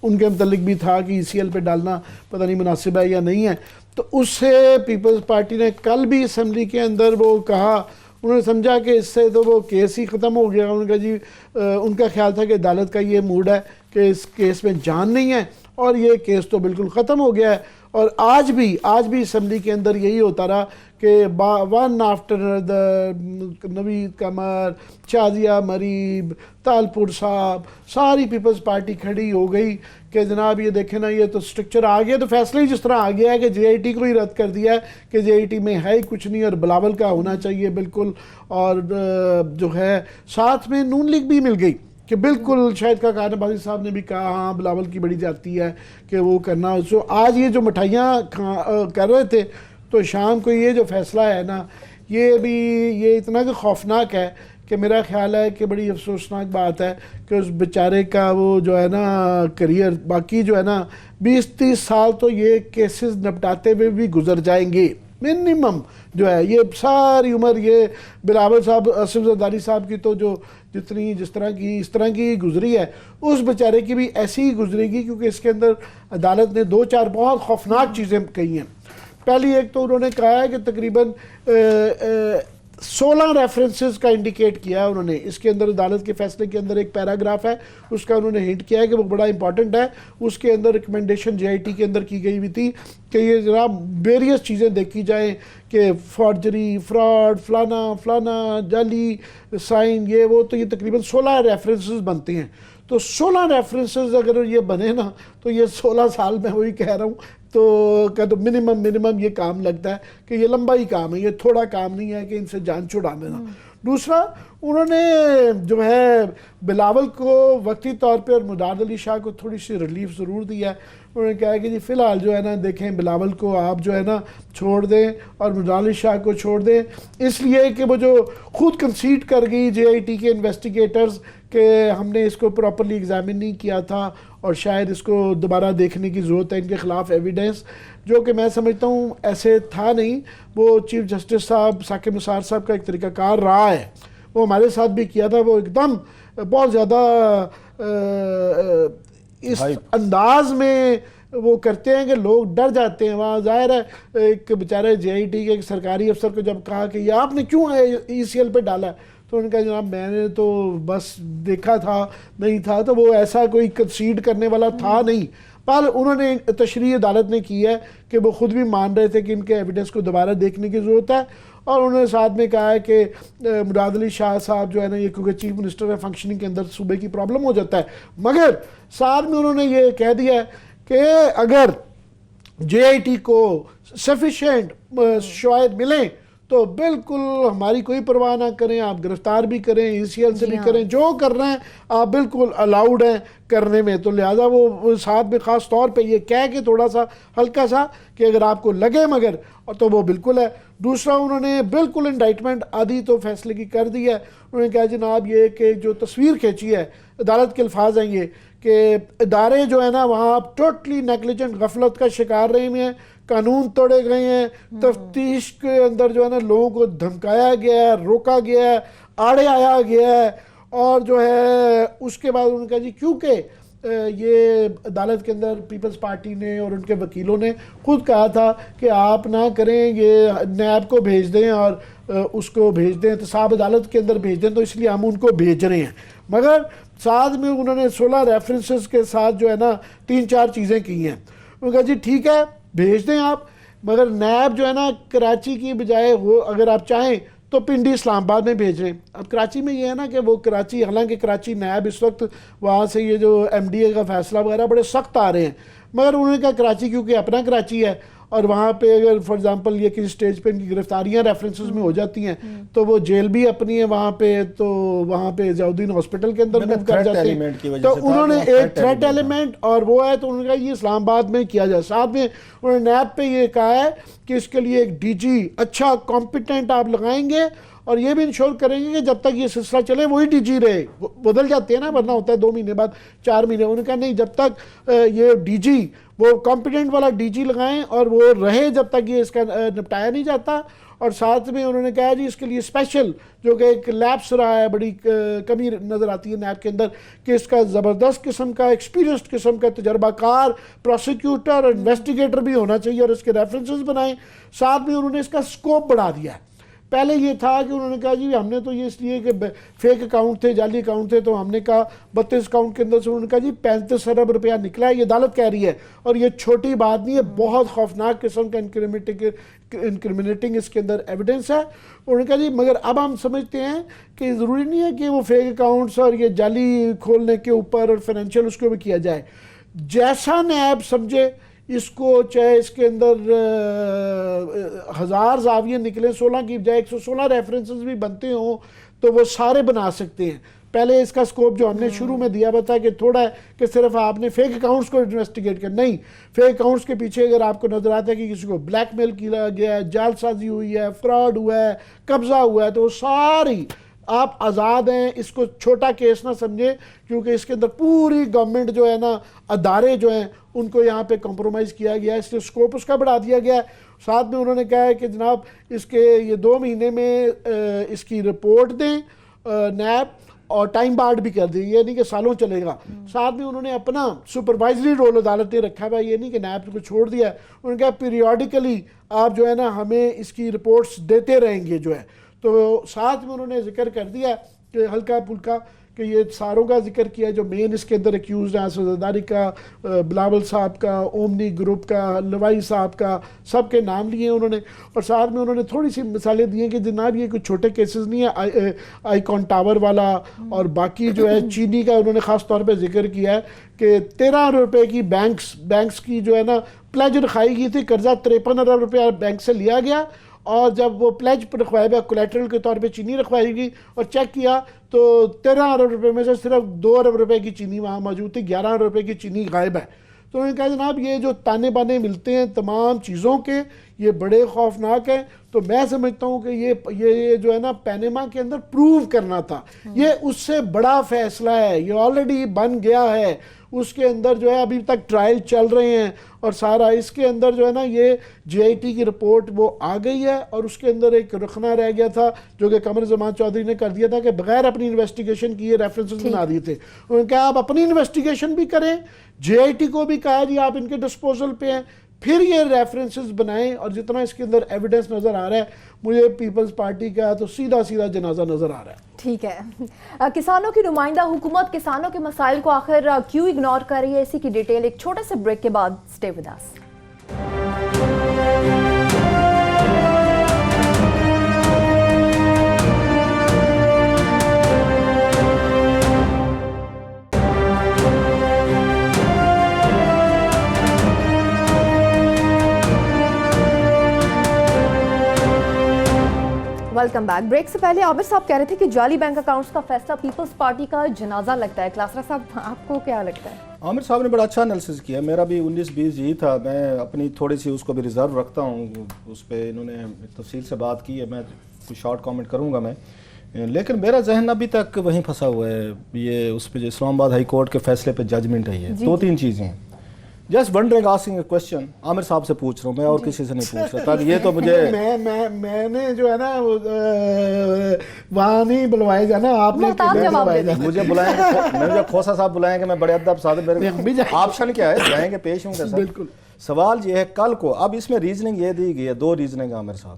ان کے متعلق بھی تھا کہ ECL پہ ڈالنا پتہ نہیں مناسب ہے یا نہیں ہے. تو اس سے پیپلز پارٹی نے کل بھی اسمبلی کے اندر وہ کہا، انہوں نے سمجھا کہ اس سے تو وہ کیس ہی ختم ہو گیا. انہوں نے کہا جی ان کا خیال تھا کہ عدالت کا یہ موڈ ہے کہ اس کیس میں جان نہیں ہے اور یہ کیس تو بالکل ختم ہو گیا ہے. اور آج بھی اسمبلی کے اندر یہی ہوتا رہا کہ ون آفٹر نوید قمر، شازیہ مریب، تالپور صاحب، ساری پیپلز پارٹی کھڑی ہو گئی کہ جناب یہ دیکھیں نا یہ تو سٹرکچر آ گیا، تو فیصلہ ہی جس طرح آ گیا ہے کہ JIT کو ہی رد کر دیا ہے کہ JIT میں ہے ہی کچھ نہیں اور بلاول کا ہونا چاہیے بالکل. اور جو ہے ساتھ میں نون لیگ بھی مل گئی کہ بالکل شاہد کا خان عباسی صاحب نے بھی کہا ہاں بلاول کی بڑی جاتی ہے کہ وہ کرنا. سو آج یہ جو مٹھائیاں کر رہے تھے تو شام کو یہ جو فیصلہ ہے نا یہ اتنا کہ خوفناک ہے کہ میرا خیال ہے کہ بڑی افسوسناک بات ہے کہ اس بیچارے کا وہ جو ہے نا کریئر باقی جو ہے نا 20-30 سال تو یہ کیسز نپٹاتے ہوئے بھی گزر جائیں گے منیمم. جو ہے یہ ساری عمر یہ بلاول صاحب، آصف زرداری صاحب کی تو جو جس طرح کی گزری ہے اس بیچارے کی بھی ایسی ہی گزرے گی، کیونکہ اس کے اندر عدالت نے 2-4 بہت خوفناک چیزیں کہی ہیں. پہلی ایک تو انہوں نے کہا ہے کہ تقریباً 16 ریفرنسز کا انڈیکیٹ کیا ہے انہوں نے اس کے اندر. عدالت کے فیصلے کے اندر ایک پیراگراف ہے اس کا انہوں نے ہنٹ کیا ہے کہ وہ بڑا امپورٹنٹ ہے. اس کے اندر ریکمنڈیشن JIT کے اندر کی گئی ہوئی تھی کہ یہ جناب ویریس چیزیں دیکھی جائیں کہ فارجری، فراڈ، فلانا جعلی سائن، یہ وہ. تو یہ تقریباً 16 ریفرنسز بنتے ہیں. تو 16 ریفرنسز اگر یہ بنے نا تو یہ 16 سال میں وہی کہہ رہا ہوں تو منیمم یہ کام لگتا ہے کہ یہ لمبا ہی کام ہے، یہ تھوڑا کام نہیں ہے کہ ان سے جان چھڑا دینا. دوسرا انہوں نے جو ہے بلاول کو وقتی طور پہ اور مراد علی شاہ کو تھوڑی سی ریلیف ضرور دیا ہے. انہوں نے کہا کہ جی فی الحال جو ہے نا دیکھیں بلاول کو آپ جو ہے نا چھوڑ دیں اور مراد علی شاہ کو چھوڑ دیں، اس لیے کہ وہ جو خود کنسیڈ کر گئی JIT کے انویسٹیگیٹرز کہ ہم نے اس کو پراپرلی ایگزامن نہیں کیا تھا اور شاید اس کو دوبارہ دیکھنے کی ضرورت ہے ان کے خلاف ایویڈنس، جو کہ میں سمجھتا ہوں ایسے تھا نہیں. وہ چیف جسٹس صاحب ثاقب نثار صاحب کا ایک طریقہ کار رہا ہے، وہ ہمارے ساتھ بھی کیا تھا. وہ ایک دم بہت زیادہ اس انداز میں وہ کرتے ہیں کہ لوگ ڈر جاتے ہیں. وہاں ظاہر ہے ایک بیچارے JIT کے ایک سرکاری افسر کو جب کہا کہ یہ آپ نے کیوں ECL پہ ڈالا ہے تو انہوں نے کہا جناب میں نے تو بس دیکھا تھا نہیں تھا. تو وہ ایسا کوئی کنسیڈ کرنے والا تھا نہیں. پر انہوں نے تشریح عدالت نے کی ہے کہ وہ خود بھی مان رہے تھے کہ ان کے ایویڈنس کو دوبارہ دیکھنے کی ضرورت ہے. اور انہوں نے ساتھ میں کہا ہے کہ مراد علی شاہ صاحب جو ہے نا یہ کیونکہ چیف منسٹر ہے فنکشننگ کے اندر صوبے کی پرابلم ہو جاتا ہے، مگر ساتھ میں انہوں نے یہ کہہ دیا ہے کہ اگر JIT کو سفیشینٹ شواہد ملیں تو بالکل ہماری کوئی پرواہ نہ کریں، آپ گرفتار بھی کریں، ECL سے بھی کریں، جو کر رہے ہیں آپ بالکل الاؤڈ ہیں کرنے میں. تو لہٰذا وہ ساتھ میں خاص طور پہ یہ کہہ کے تھوڑا سا ہلکا سا کہ اگر آپ کو لگے مگر تو وہ بالکل ہے. دوسرا انہوں نے بالکل انڈائٹمنٹ آدھی تو فیصلے کی کر دی ہے. انہوں نے کہا جناب یہ کہ جو تصویر کھینچی ہے عدالت کے الفاظ ہیں یہ کہ ادارے جو ہے نا وہاں ٹوٹلی نیگلیجنٹ غفلت کا شکار رہے ہیں، قانون توڑے گئے ہیں، تفتیش کے اندر جو ہے نا لوگوں کو دھمکایا گیا ہے، روکا گیا ہے، آڑے آیا گیا ہے. اور جو ہے اس کے بعد انہوں نے کہا جی کیونکہ یہ عدالت کے اندر پیپلز پارٹی نے اور ان کے وکیلوں نے خود کہا تھا کہ آپ نہ کریں، یہ نیب کو بھیج دیں اور اس کو بھیج دیں، احتساب عدالت کے اندر بھیج دیں، تو اس لیے ہم ان کو بھیج رہے ہیں. مگر ساتھ میں انہوں نے 16 ریفرنسز کے ساتھ جو ہے نا 3-4 چیزیں کی ہیں. انہوں نے کہا جی ٹھیک ہے بھیج دیں آپ، مگر نیب جو ہے نا کراچی کی بجائے وہ اگر آپ چاہیں تو پنڈی اسلام آباد میں بھیج رہے ہیں. اب کراچی میں یہ ہے نا کہ وہ کراچی، حالانکہ کراچی نیب اس وقت وہاں سے یہ جو MDA کا فیصلہ وغیرہ بڑے سخت آ رہے ہیں، مگر انہوں نے کہا کراچی کیونکہ اپنا کراچی ہے اور وہاں پہ اگر فار ایگزامپل یہ کسی سٹیج پہ ان کی گرفتاریاں ریفرنسز میں ہو جاتی ہیں تو وہ جیل بھی اپنی ہے وہاں پہ، تو وہاں پہ ضیاءالدین ہاسپٹل کے اندر موو کر جاتے ہیں. تو انہوں نے ایک تھریٹ ایلیمنٹ اور وہ ہے، تو انہوں نے کہا یہ اسلام آباد میں کیا جائے. ساتھ میں انہوں نے نیب پہ یہ کہا ہے کہ اس کے لیے ایک DG اچھا کمپیٹنٹ آپ لگائیں گے اور یہ بھی انشور کریں گے کہ جب تک یہ سلسلہ چلے وہی ڈی جی رہے. بدل جاتے ہیں نا, ورنہ ہوتا ہے 2 مہینے بعد 4 مہینے. انہوں نے کہا نہیں, جب تک یہ ڈی جی وہ کمپیٹنٹ والا ڈی جی لگائیں اور وہ رہے جب تک یہ اس کا نپٹایا نہیں جاتا. اور ساتھ میں انہوں نے کہا جی اس کے لیے اسپیشل جو کہ ایک لیپس رہا ہے, بڑی کمی نظر آتی ہے نیب کے اندر, کہ اس کا زبردست قسم کا ایکسپیرینسڈ قسم کا تجربہ کار پروسیکیوٹر اور انویسٹیگیٹر بھی ہونا چاہیے, اور اس کے ریفرنسز بنائیں. ساتھ میں انہوں نے اس کا سکوپ بڑھا دیا ہے. پہلے یہ تھا کہ انہوں نے کہا جی ہم نے تو یہ اس لیے کہ فیک اکاؤنٹ تھے, جعلی اکاؤنٹ تھے, تو ہم نے کہا 32 اکاؤنٹ کے اندر سے انہوں نے کہا جی 35 ارب روپیہ نکلا ہے. یہ عدالت کہہ رہی ہے, اور یہ چھوٹی بات نہیں ہے, بہت خوفناک قسم کا انکریمنیٹنگ اس کے اندر ایویڈنس ہے. انہوں نے کہا جی مگر اب ہم سمجھتے ہیں کہ ضروری نہیں ہے کہ وہ فیک اکاؤنٹس اور یہ جعلی کھولنے کے اوپر اور فائنینشیل اس کو بھی کیا جائے. جیسا نیب سمجھے اس کو, چاہے اس کے اندر 1000 زاویے نکلیں, 16 کی بجائے 116 ریفرنسز بھی بنتے ہوں تو وہ سارے بنا سکتے ہیں. پہلے اس کا سکوپ جو ہم نے شروع میں دیا ہوا تھا کہ تھوڑا ہے کہ صرف آپ نے فیک اکاؤنٹس کو انویسٹیگیٹ کر, نہیں, فیک اکاؤنٹس کے پیچھے اگر آپ کو نظر آتا ہے کہ کسی کو بلیک میل کیا گیا ہے, جال سازی ہوئی ہے, فراڈ ہوا ہے, قبضہ ہوا ہے, تو وہ ساری آپ آزاد ہیں. اس کو چھوٹا کیس نہ سمجھیں, کیونکہ اس کے اندر پوری گورنمنٹ جو ہے نا, ادارے جو ہیں ان کو یہاں پہ کمپرومائز کیا گیا ہے, اس لیے سکوپ اس کا بڑھا دیا گیا ہے. ساتھ میں انہوں نے کہا ہے کہ جناب اس کے یہ 2 مہینے میں اس کی رپورٹ دیں نیب, اور ٹائم بارڈ بھی کر دیں, یہ نہیں کہ سالوں چلے گا. ساتھ میں انہوں نے اپنا سپروائزری رول عدالت نے رکھا ہوا ہے, یہ نہیں کہ نیب کو چھوڑ دیا ہے. انہوں نے کہا پیریوڈیکلی آپ جو ہے نا ہمیں اس کی رپورٹس دیتے رہیں گے جو ہے. تو ساتھ میں انہوں نے ذکر کر دیا کہ ہلکا پھلکا کہ یہ ساروں کا ذکر کیا جو مین اس کے اندر ایکیوزڈ ہیں, سزاداری کا, بلاول صاحب کا, اومنی گروپ کا, لوائی صاحب کا, سب کے نام لیے انہوں نے. اور ساتھ میں انہوں نے تھوڑی سی مثالیں دی ہیں کہ جناب یہ کوئی چھوٹے کیسز نہیں ہے, آئیکن ٹاور والا اور باقی جو ہے چینی کا انہوں نے خاص طور پہ ذکر کیا ہے کہ 13 ارب روپے کی بینکس کی جو ہے نا پلیج رکھائی گئی تھی, قرضہ 53 ارب روپیہ بینک سے لیا گیا, اور جب وہ پلیج پر رکھوایا گیا کولیٹرل کے طور پہ چینی رکھوائی گئی, اور چیک کیا تو 13 ارب روپے میں سے صرف 2 ارب روپے کی چینی وہاں موجود تھی, 11 ارب روپے کی چینی غائب ہے. تو انہوں نے کہا جناب یہ جو تانے بانے ملتے ہیں تمام چیزوں کے, یہ بڑے خوفناک ہیں. تو میں سمجھتا ہوں کہ یہ جو ہے نا پینما کے اندر پروو کرنا تھا, یہ اس سے بڑا فیصلہ ہے, یہ آلریڈی بن گیا ہے. اس کے اندر جو ہے ابھی تک ٹرائل چل رہے ہیں, اور سارا اس کے اندر جو ہے نا یہ جے آئی ٹی کی رپورٹ وہ آ گئی ہے. اور اس کے اندر ایک رخنا رہ گیا تھا جو کہ قمر زمان چودھری نے کر دیا تھا کہ بغیر اپنی انویسٹیگیشن کیے ریفرنسز بنا دیے تھے. انہوں نے کہا آپ اپنی انویسٹیگیشن بھی کریں, جے آئی ٹی کو بھی کہا جی آپ ان کے ڈسپوزل پہ ہیں, پھر یہ ریفرنسز بنائیں. اور جتنا اس کے اندر ایویڈنس نظر آ رہا ہے مجھے پیپلز پارٹی کا تو سیدھا جنازہ نظر آ رہا ہے. ٹھیک ہے, کسانوں کی نمائندہ حکومت کسانوں کے مسائل کو آخر کیوں اگنور کر رہی ہے, اسی کی ڈیٹیل ایک چھوٹے سے بریک کے بعد. Stay with us. Welcome back. Break سے پہلے عامر صاحب کہہ رہے تھے کہ جعلی بینک اکاؤنٹس کا فیصلہ پیپلز پارٹی کا جنازہ لگتا ہے. کلاسرا صاحب آپ کو کیا لگتا ہے؟ عامر صاحب نے بڑا اچھا انالیسس کیا, میرا بھی 19-20 یہی تھا. میں اپنی تھوڑی سی اس کو بھی ریزرو رکھتا ہوں, اس پہ انہوں نے تفصیل سے بات کی ہے, میں کچھ شارٹ کامنٹ کروں گا میں. لیکن میرا ذہن ابھی تک وہیں پھنسا ہوا ہے, یہ اس پہ جو اسلام آباد ہائی کورٹ کے فیصلے پہ ججمنٹ ہے, یہ 2-3 چیزیں ہیں. Just wondering asking a question, Aamir صاحب سے پوچھ رہا ہوں, میں اور کسی سے نہیں پوچھ رہا. یہ تو مجھے میں نے جو ہے نا وہاں نہیں بلوائے جانا, آپ نے مجھے بلائیں گے, مجھے کھوسا صاحب بلائیں گے, میں بڑے ادب سادہ, میرے آپشن کیا ہے, جائیں گے پیش ہوں گے. بالکل. سوال یہ ہے کل کو, اب اس میں ریزننگ یہ دی گئی ہے, 2 ریزننگ عامر صاحب.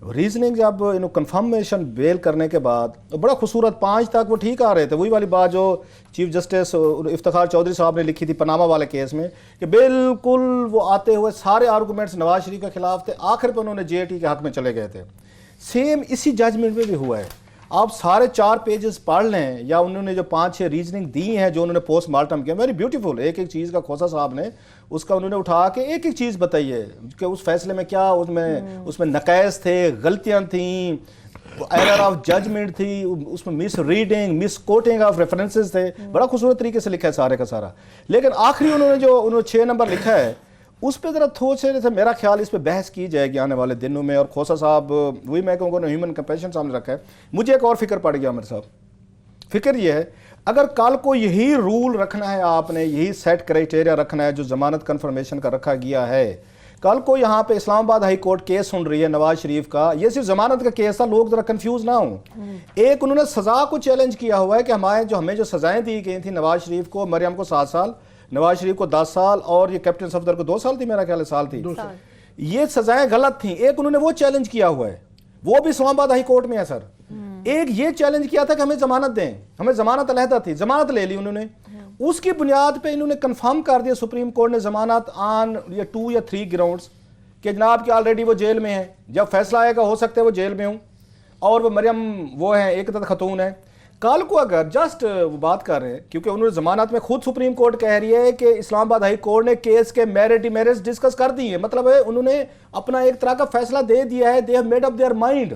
ریزننگ جب انہوں کنفرمیشن بیل کرنے کے بعد بڑا خوبصورت 5 تک وہ ٹھیک آ رہے تھے, وہی والی بات جو چیف جسٹس افتخار چودھری صاحب نے لکھی تھی پاناما والے کیس میں, کہ بالکل وہ آتے ہوئے سارے آرگومنٹس نواز شریف کے خلاف تھے, آخر پہ انہوں نے جے ٹی کے حق میں چلے گئے تھے. سیم اسی ججمنٹ میں بھی ہوا ہے. آپ سارے 4 پیجز پڑھ لیں, یا انہوں نے جو 5-6 ریزننگ دی ہیں جو انہوں نے پوسٹ مارٹم کیا, ویری بیوٹیفل. ایک چیز کا کھوسا صاحب نے اس کا انہوں نے اٹھا کے ایک چیز بتائی ہے کہ اس فیصلے میں کیا اس میں نقائص تھے, غلطیاں تھیں, ایرر آف ججمنٹ تھی, اس میں misreading, misquoting of references تھے. بڑا خوبصورت طریقے سے لکھا ہے سارے کا سارا. لیکن آخری انہوں نے 6 نمبر لکھا ہے, اس پہ ذرا تھوڑے سے میرا خیال اس پہ بحث کی جائے گی آنے والے دنوں میں. اور کھوسا صاحب وہی میں کہوں گا ہیومن کمپیشن سامنے رکھا ہے. مجھے ایک اور فکر پڑ گیا عامر صاحب, فکر یہ ہے اگر کل کو یہی رول رکھنا ہے, آپ نے یہی سیٹ کرائٹیریا رکھنا ہے جو ضمانت کنفرمیشن کا رکھا گیا ہے, کل کو یہاں پہ اسلام آباد ہائی کورٹ کیس سن رہی ہے نواز شریف کا, یہ صرف ضمانت کا کیس تھا, لوگ ذرا کنفیوز نہ ہوں. ایک انہوں نے سزا کو چیلنج کیا ہوا ہے کہ ہمیں جو سزائیں دی گئی تھیں نواز شریف کو, مریم کو 7 سال, نواز شریف کو 10 سال اور یہ کیپٹن صفدر کو 2 سال تھی, میرا خیال ہے سال تھی, یہ سزائیں غلط تھیں. ایک انہوں نے وہ چیلنج کیا ہوا ہے, وہ بھی اسلام آباد ہائی کورٹ میں ہے سر. ایک یہ چیلنج کیا تھا کہ ہمیں ضمانت دیں, ہمیں ضمانت علیحدہ تھی, ضمانت لے لی انہوں نے, اس کی بنیاد پہ انہوں نے کنفرم کر دیا سپریم کورٹ نے ضمانت آن 2 یا 3 گراؤنڈز کہ جناب کہ آلریڈی وہ جیل میں ہیں, جب فیصلہ آئے گا ہو سکتا ہے وہ جیل میں ہوں, اور وہ مریم وہ ہیں ایک خاتون ہے. کل کو اگر جسٹ وہ بات کر رہے ہیں کیونکہ انہوں نے ضمانت میں خود سپریم کورٹ کہہ رہی ہے کہ اسلام آباد ہائی کورٹ نے کیس کے میرٹس ڈسکس کر دی ہیں, مطلب ہے انہوں نے اپنا ایک طرح کا فیصلہ دے دیا ہے, they have made up their mind,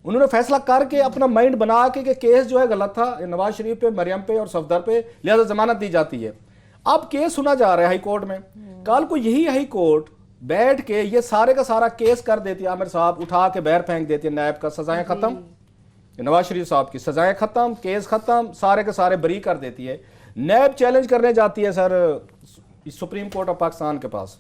انہوں نے فیصلہ کر کے اپنا مائنڈ بنا کے کہ کیس جو ہے غلط تھا نواز شریف پہ, مریم پہ اور صفدر پہ, لہذا ضمانت دی جاتی ہے. اب کیس سنا جا رہا ہے ہائی کورٹ میں, کل کو یہی ہائی کورٹ بیٹھ کے یہ سارے کا سارا کیس کر دیتی ہے, عامر صاحب اٹھا کے باہر پھینک دیتی ہے نیب کا, سزائیں ختم, نواز شریف صاحب کی سزائیں ختم, کیس ختم, سارے کے سارے بری کر دیتی ہے. نیب چیلنج کرنے جاتی ہے سر سپریم کورٹ آف پاکستان کے پاس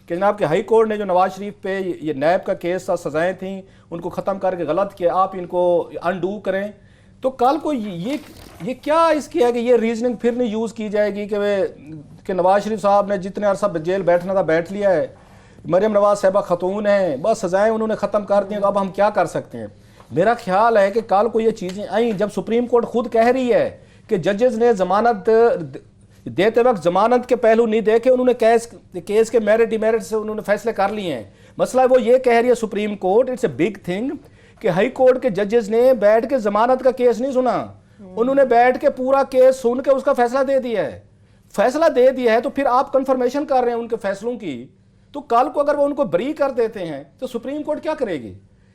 کہ جناب کہ ہائی کورٹ نے جو نواز شریف پہ یہ نیب کا کیس تھا, سزائیں تھیں, ان کو ختم کر کے غلط کیا, آپ ان کو انڈو کریں. تو کل کو یہ کیا اس کی ہے کہ یہ ریزننگ پھر نہیں یوز کی جائے گی کہ نواز شریف صاحب نے جتنے عرصہ جیل بیٹھنا تھا بیٹھ لیا ہے, مریم نواز صاحبہ خاتون ہیں, بس سزائیں انہوں نے ختم کر دی ہیں, تو اب ہم کیا کر سکتے ہیں. میرا خیال ہے کہ کل کو یہ چیزیں آئیں جب سپریم کورٹ خود کہہ رہی ہے کہ ججز نے ضمانت دیتے وقت ضمانت کے پہلو نہیں دیکھے, انہوں نے کیس کے میرٹ سے انہوں نے فیصلے کر لیے ہیں. مسئلہ وہ یہ کہہ رہی ہے supreme court, it's a big thing, کہ ہائی کورٹ کے ججز نے بیٹھ کے ضمانت کا کیس نہیں سنا, انہوں نے بیٹھ کے پورا کیس سن کے اس کا فیصلہ دے دیا ہے. فیصلہ دے دیا ہے تو پھر آپ کنفرمیشن کر رہے ہیں ان کے فیصلوں کی, تو کل کو اگر وہ ان کو بری کر دیتے ہیں تو سپریم کورٹ کیا کرے گی.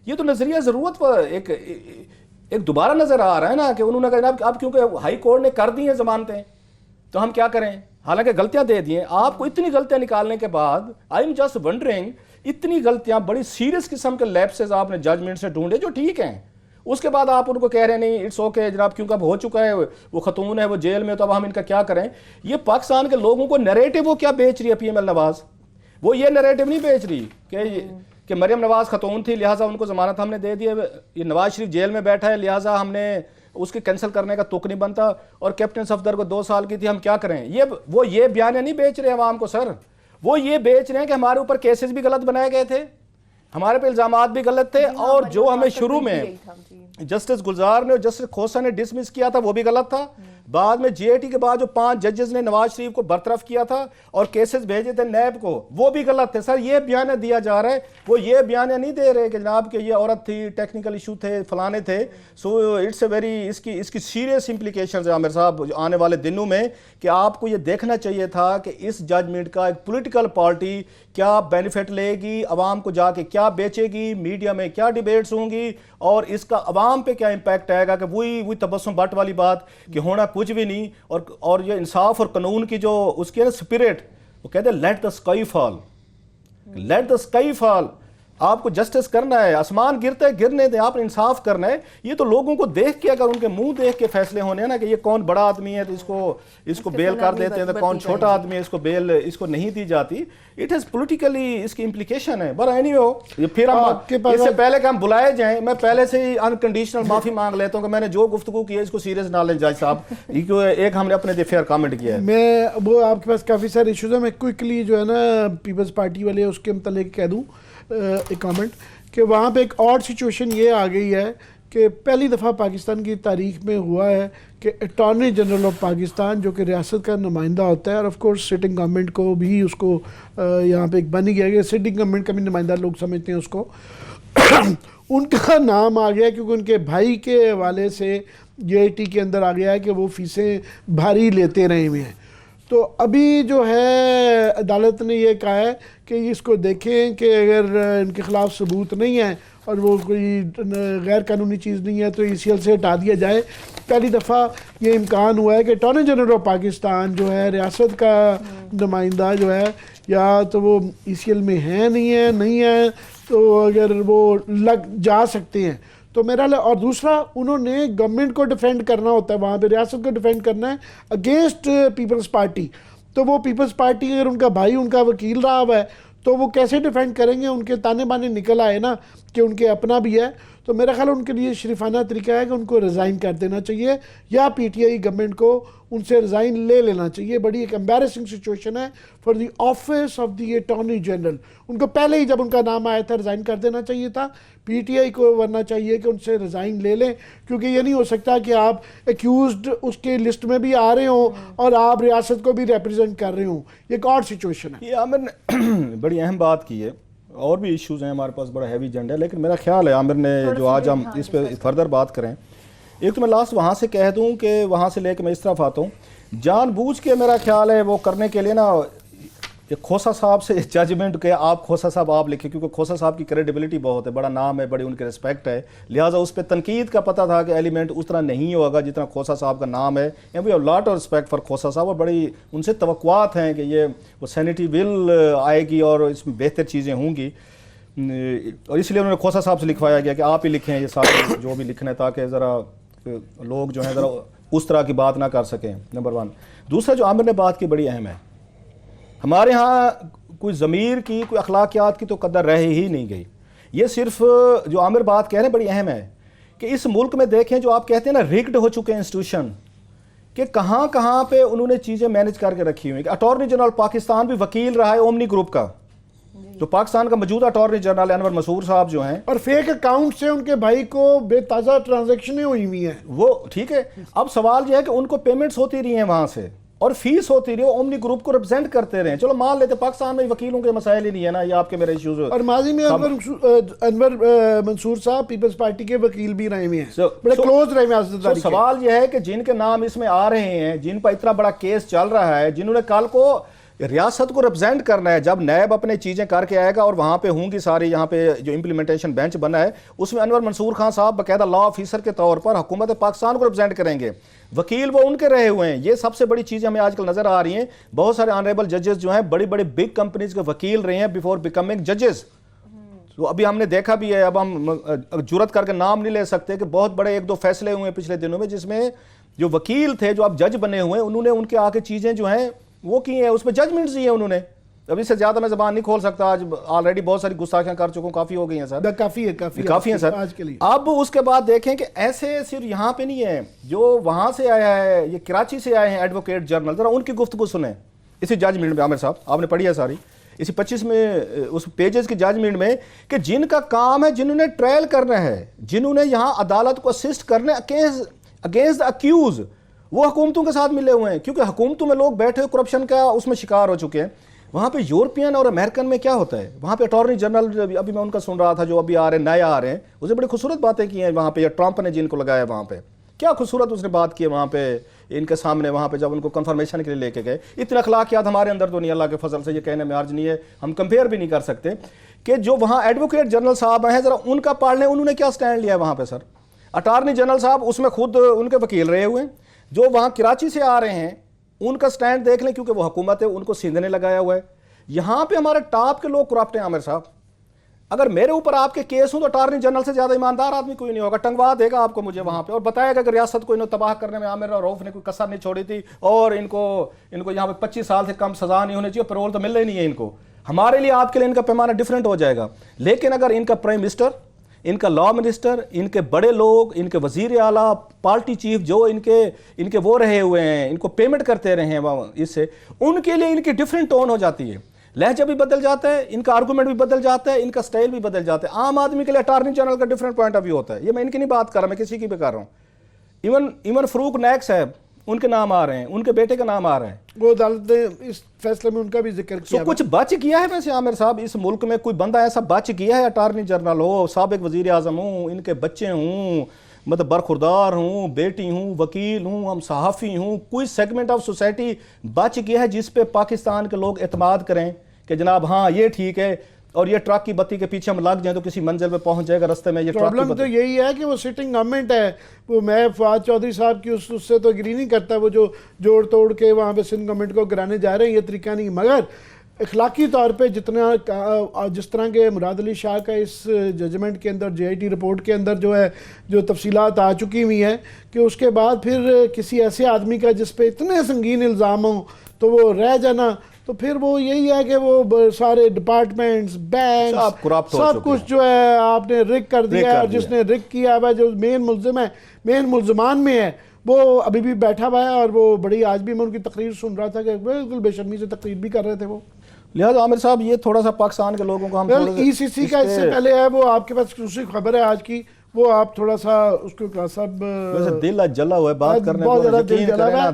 یہ تو نظریہ ضرورت پر ایک دوبارہ نظر آ رہا ہے نا کہ انہوں نے کہا اب کیونکہ ہائی کورٹ نے کر دی ہیں ضمانتیں تو ہم کیا کریں, حالانکہ غلطیاں دے دی ہیں. آپ کو اتنی غلطیاں نکالنے کے بعد آئی ایم جسٹ ونڈرنگ, اتنی غلطیاں بڑی سیریس قسم کے لیپسز آپ نے ججمنٹ سے ڈھونڈے جو ٹھیک ہیں, اس کے بعد آپ ان کو کہہ رہے ہیں نہیں اٹس اوکے جناب کیونکہ اب ہو چکا ہے, وہ خاتون ہے, وہ جیل میں, تو اب ہم ان کا کیا کریں. یہ پاکستان کے لوگوں کو نیریٹو وہ کیا بیچ رہی ہے پی ایم ایل نواز, وہ یہ نیریٹو نہیں بیچ رہی کہ مریم نواز خاتون تھی لہٰذا ان کو ضمانت ہم نے دے دی ہے, یہ نواز شریف جیل میں بیٹھا ہے لہٰذا ہم نے اس کے کینسل کرنے کا تک نہیں بنتا, اور کیپٹن صفدر کو 2 سال کی تھی, ہم کیا کریں. وہ یہ بیانیہ نہیں بیچ رہے عوام کو سر, وہ یہ بیچ رہے ہیں کہ ہمارے اوپر کیسز بھی غلط بنائے گئے تھے, ہمارے پہ الزامات بھی غلط تھے, اور جو ہمیں شروع میں جسٹس گلزار نے اور جسٹس کھوسا نے ڈسمس کیا تھا وہ بھی غلط تھا. بعد میں جی اے ٹی کے بعد جو 5 ججز نے نواز شریف کو برطرف کیا تھا اور کیسز بھیجے تھے نیب کو, وہ بھی غلط تھے. سر یہ بیانیہ دیا جا رہا ہے, وہ یہ بیانیہ نہیں دے رہے کہ جناب کہ یہ عورت تھی, ٹیکنیکل ایشو تھے, فلانے تھے. سو اٹس اے ویری اس کی سیریس امپلیکیشنز ہیں عامر صاحب آنے والے دنوں میں, کہ آپ کو یہ دیکھنا چاہیے تھا کہ اس ججمنٹ کا ایک پولیٹیکل پارٹی کیا بینیفٹ لے گی, عوام کو جا کے کیا بیچے گی, میڈیا میں کیا ڈیبیٹس ہوں گی, اور اس کا عوام پہ کیا امپیکٹ آئے گا. کہ وہی تبسم بٹ والی بات کہ ہونا کچھ بھی نہیں, اور یہ انصاف اور قانون کی جو اس کی سپرٹ, وہ کہتے ہیں let the sky fall, let the sky fall. آپ کو جسٹس کرنا ہے, آسمان گرتے گرنے دیں, آپ نے انصاف کرنا ہے. یہ تو لوگوں کو دیکھ کے اگر ان کے منہ دیکھ کے فیصلے ہونے ہیں نا کہ یہ کون بڑا آدمی ہے تو اس کو بیل کر دیتے ہیں, تو کون چھوٹا آدمی ہے اس کو بیل اس کو نہیں دی جاتی. اٹ از پولیٹیکلی اس کی امپلیکیشن ہے. بر اینی ہو, پھر ہم اس سے پہلے کہ ہم بلائے جائیں, میں پہلے سے ہی انکنڈیشنل معافی مانگ لیتا ہوں کہ میں نے جو گفتگو کی ہے اس کو سیریس نہ لیں جج صاحب, ایک ہم نے اپنے فیئر کامنٹ کیا ہے. میں وہ آپ کے پاس کافی سارے ایشوز ہیں, میں کوئکلی جو ہے نا پیپلز پارٹی والے اس کے متعلق کہہ دوں ایک کامنٹ, کہ وہاں پہ ایک اور سچویشن یہ آ گئی ہے کہ پہلی دفعہ پاکستان کی تاریخ میں ہوا ہے کہ اٹارنی جنرل آف پاکستان جو کہ ریاست کا نمائندہ ہوتا ہے, اور آف کورس سٹنگ گورنمنٹ کو بھی اس کو یہاں پہ ایک بن گیا کہ سٹنگ گورنمنٹ کا بھی نمائندہ لوگ سمجھتے ہیں اس کو, ان کا نام آ گیا کیونکہ ان کے بھائی کے حوالے سے جے اے ٹی کے اندر آ گیا ہے کہ وہ فیسیں بھاری لیتے رہے ہوئے ہیں. تو ابھی جو ہے عدالت نے یہ کہا ہے کہ اس کو دیکھیں کہ اگر ان کے خلاف ثبوت نہیں ہے اور وہ کوئی غیر قانونی چیز نہیں ہے تو ای سی ایل سے ہٹا دیا جائے. پہلی دفعہ یہ امکان ہوا ہے کہ اٹارنی جنرل آف پاکستان جو ہے ریاست کا نمائندہ جو ہے یا تو وہ ECL میں نہیں ہے تو اگر وہ لگ جا سکتے ہیں تو میرا اور دوسرا انہوں نے گورنمنٹ کو ڈیفینڈ کرنا ہوتا ہے، وہاں پہ ریاست کو ڈیفینڈ کرنا ہے اگینسٹ پیپلز پارٹی. تو وہ پیپلز پارٹی اگر ان کا بھائی ان کا وکیل رہا ہوا ہے تو وہ کیسے ڈیفینڈ کریں گے؟ ان کے تانے بانے نکل آئے نا کہ ان کے اپنا بھی ہے. تو میرا خیال ان کے لیے شریفانہ طریقہ ہے کہ ان کو ریزائن کر دینا چاہیے یا PTI گورنمنٹ کو ان سے ریزائن لے لینا چاہیے. بڑی ایک امبیرسنگ سچویشن ہے for the office of the attorney general. ان کو پہلے ہی جب ان کا نام آیا تھا ریزائن کر دینا چاہیے تھا PTI کو، ورنہ چاہیے کہ ان سے ریزائن لے لیں، کیونکہ یہ نہیں ہو سکتا کہ آپ ایکیوزڈ اس کے لسٹ میں بھی آ رہے ہوں اور آپ ریاست کو بھی ریپریزنٹ کر رہے ہوں. یہ ایک اور سچویشن ہے. یہ عامر نے بڑی اہم بات کی ہے، اور بھی ایشوز ہیں ہمارے پاس، بڑا ہیوی ایجنڈا ہے، لیکن میرا خیال ہے عامر نے جو آج ہم اس پہ فردر بات کریں. ایک تو میں لاسٹ وہاں سے کہہ دوں کہ وہاں سے لے کے میں اس طرف آتا ہوں، جان بوجھ کے میرا خیال ہے وہ کرنے کے لیے نا کھوسا صاحب سے ججمنٹ کے آپ کھوسا صاحب آپ لکھیں، کیونکہ کھوسا صاحب کی کریڈیبلٹی بہت ہے، بڑا نام ہے، بڑی ان کی رسپیکٹ ہے، لہٰذا اس پہ تنقید کا پتہ تھا کہ ایلیمنٹ اس طرح نہیں ہوگا جتنا کھوسا صاحب کا نام ہے. We have lot of respect for Khosa صاحب، اور بڑی ان سے توقعات ہیں کہ یہ وہ سینیٹی بل آئے گی اور اس میں بہتر چیزیں ہوں گی، اور اس لیے انہوں نے کھوسا صاحب سے لکھوایا گیا کہ آپ ہی لکھیں یہ سارے جو بھی لکھنا ہے، تاکہ ذرا لوگ جو ہیں ذرا اس طرح کی بات نہ کر سکیں. نمبر 1. دوسرا جو عامر نے بات کی بڑی اہم ہے، ہمارے ہاں کوئی ضمیر کی، کوئی اخلاقیات کی تو قدر رہ ہی نہیں گئی. یہ صرف جو عامر بات کہہ رہے ہیں بڑی اہم ہے کہ اس ملک میں دیکھیں جو آپ کہتے ہیں نا ریگڈ ہو چکے ہیں انسٹیٹیوشن، کہ کہاں کہاں پہ انہوں نے چیزیں مینج کر کے رکھی ہوئی. کہ اٹارنی جنرل پاکستان بھی وکیل رہا ہے اومنی گروپ کا، جو پاکستان کا موجودہ اٹارنی جنرل انور مسعود صاحب جو ہیں، اور فیک اکاؤنٹ سے ان کے بھائی کو بے تازہ ٹرانزیکشنیں ہوئی ہوئی ہیں. وہ ٹھیک ہے. اب سوال یہ ہے کہ ان کو پیمنٹس ہوتی رہی ہیں وہاں سے اور فیس ہوتی رہی ہے، اومنی گروپ کو ریپرزینٹ کرتے رہے ہیں. چلو مان لیتے پاکستان میں وکیلوں کے مسائل ہی نہیں ہے نا، یہ آپ کے میرے ایشوز. اور ماضی میں انور منصور صاحب پیپلز پارٹی کے وکیل بھی رہے ہوئے ہیں، بڑے کلوز رہے ہیں. سوال یہ ہے کہ جن کے نام اس میں آ رہے ہیں، جن پر اتنا بڑا کیس چل رہا ہے، جنہوں نے کل کو ریاست کو ریپرزینٹ کرنا ہے، جب نیب اپنے چیزیں کر کے آئے گا اور وہاں پہ ہوں گی ساری، یہاں پہ جو امپلیمنٹیشن بینچ بنا ہے اس میں انور منصور خان صاحب باقاعدہ لا آفیسر کے طور پر حکومت پاکستان کو ریپرزینٹ کریں گے. وکیل وہ ان کے رہے ہوئے ہیں. یہ سب سے بڑی چیزیں ہمیں آج کل نظر آ رہی ہیں. بہت سارے آنریبل ججز جو ہیں بڑی بڑی بگ کمپنیز کے وکیل رہے ہیں بیفور بیکمنگ ججز. تو ابھی ہم نے دیکھا بھی ہے، اب ہم جرت کر کے نام نہیں لے سکتے کہ بہت بڑے 1-2 فیصلے ہوئے پچھلے دنوں میں جس میں جو وکیل تھے جو اب جج بنے ہوئے ہیں، انہوں نے ان کے آ کے چیزیں جو ہیں وہ کی ہیں، اس پہ ججمنٹس دی ہیں انہوں نے. اب اس سے زیادہ میں زبان نہیں کھول سکتا، آج آلریڈی بہت ساری گستاخیاں کر چکا ہوں، کافی ہو گئی ہیں سر. کافی ہے سر آج کے لیے. اب اس کے بعد دیکھیں کہ ایسے صرف یہاں پہ نہیں ہے، جو وہاں سے آیا ہے، یہ کراچی سے آئے ہیں ایڈوکیٹ جنرل، ذرا ان کی گفتگو سنیں اسی ججمنٹ میں. عامر صاحب آپ نے پڑھی ہے ساری اسی 25 میں اس پیجز کی ججمنٹ میں، کہ جن کا کام ہے، جنہوں نے ٹرائل کرنا ہے، جنہوں نے یہاں عدالت کو اسسٹ کرنا اگینسٹ دا اکیوز، وہ حکومتوں کے ساتھ ملے ہوئے ہیں. کیونکہ حکومتوں میں لوگ بیٹھے ہوئے کرپشن کا اس میں شکار ہو چکے ہیں. وہاں پہ یورپین اور امریکن میں کیا ہوتا ہے، وہاں پہ اٹارنی جنرل ابھی میں ان کا سن رہا تھا جو ابھی آ رہے ہیں، نئے آ رہے ہیں، اسے بڑی خوبصورت باتیں کی ہیں وہاں پہ. ٹرمپ نے جن کو لگایا وہاں پہ کیا خوبصورت اس نے بات کی ہے وہاں پہ ان کے سامنے، وہاں پہ جب ان کو کنفرمیشن کے لیے لے کے گئے. اتنے اخلاقیات ہمارے اندر تو نہیں، اللہ کے فضل سے یہ کہنے میں عرض نہیں ہے، ہم کمپیئر بھی نہیں کر سکتے. کہ جو وہاں ایڈوکیٹ جنرل صاحب ہیں ذرا ان کا پڑھ لیں، انہوں نے کیا سٹینڈ لیا ہے وہاں پہ. سر اٹارنی جنرل صاحب اس میں خود ان کے وکیل رہے ہوئے ہیں، جو وہاں کراچی سے آ رہے ہیں ان کا سٹینڈ دیکھ لیں، کیونکہ وہ حکومت ہے، ان کو سیندھنے لگایا ہوا ہے. یہاں پہ ہمارے ٹاپ کے لوگ کرپٹ ہیں. عامر صاحب اگر میرے اوپر آپ کے کیس ہوں تو اٹارنی جنرل سے زیادہ ایماندار آدمی کوئی نہیں ہوگا. ٹنگوا دے گا آپ کو مجھے وہاں پہ اور بتائے گا کہ ریاست کو انہوں تباہ کرنے میں عامر اور رؤف نے کوئی کسر نہیں چھوڑی تھی، اور ان کو یہاں پہ 25 سال سے کم سزا نہیں ہونی چاہیے، پیرول تو مل رہی نہیں ہے ان کو. ہمارے لیے آپ کے لیے ان کا پیمانہ ڈیفرنٹ ہو جائے گا. لیکن اگر ان کا پرائم منسٹر، ان کا لا منسٹر، ان کے بڑے لوگ، ان کے وزیر اعلیٰ، پارٹی چیف جو ان کے وہ رہے ہوئے ہیں، ان کو پیمنٹ کرتے رہے ہیں اس سے، ان کے لیے ان کی ڈیفرنٹ ٹون ہو جاتی ہے، لہجہ بھی بدل جاتا ہے، ان کا آرگومنٹ بھی بدل جاتا ہے، ان کا سٹائل بھی بدل جاتا ہے. عام آدمی کے لیے اٹارنی جنرل کا ڈیفرنٹ پوائنٹ آف ویو ہوتا ہے. یہ میں ان کی نہیں بات کر رہا، میں کسی کی بھی کر رہا ہوں. ایون فروق نائک صاحب ان کے نام آ رہے ہیں، ان کے بیٹے کا نام آ رہا ہے. وہ عدالت نے اس فیصلے میں ان کا بھی ذکر کیا. کچھ بچ گیا ہے ویسے عامر صاحب اس ملک میں، کوئی بندہ ایسا بچ گیا ہے اٹارنی جنرل ہو، سابق وزیر اعظم ہوں، ان کے بچے ہوں، مطلب برخوردار ہوں، بیٹی ہوں، وکیل ہوں، ہم صحافی ہوں، کوئی سیگمنٹ آف سوسائٹی بچ گیا ہے جس پہ پاکستان کے لوگ اعتماد کریں کہ جناب ہاں یہ ٹھیک ہے، اور یہ ٹرک کی بتی کے پیچھے ہم لگ جائیں تو کسی منزل پہ پہنچ جائے گا، رستے میں یہ ٹرک کی پرابلم تو یہی ہے کہ وہ سٹنگ گورنمنٹ ہے. وہ میں فواد چودھری صاحب کی اس سے تو اگری نہیں کرتا، وہ جو جوڑ توڑ کے وہاں پہ سندھ گورنمنٹ کو گرانے جا رہے ہیں، یہ طریقہ نہیں. مگر اخلاقی طور پہ جتنا جس طرح کے مراد علی شاہ کا اس ججمنٹ کے اندر JIT رپورٹ کے اندر جو ہے جو تفصیلات آ چکی ہوئی ہیں کہ اس کے بعد پھر کسی ایسے آدمی کا جس پہ اتنے سنگین الزام ہوں تو وہ رہ جانا، تو پھر وہ یہی ہے کہ وہ سارے ڈپارٹمنٹس بینک سب کچھ جو ہے آپ نے رگ کر دیا ہے، اور جس نے رگ کیا ہے جو مین ملزم ہے، مین ملزمان میں ہے، وہ ابھی بھی بیٹھا ہوا ہے، اور وہ بڑی آج بھی میں ان کی تقریر سن رہا تھا کہ بالکل بے شرمی سے تقریر بھی کر رہے تھے وہ. لہٰذا عامر صاحب یہ تھوڑا سا پاکستان کے لوگوں کو ہم ECC کا اس سے پہلے ہے، وہ آپ کے پاس دوسری خبر ہے آج کی، وہ آپ تھوڑا سا اس کو صاحب دل جلا ہوا ہے بات کرنے بہت زیادہ کو،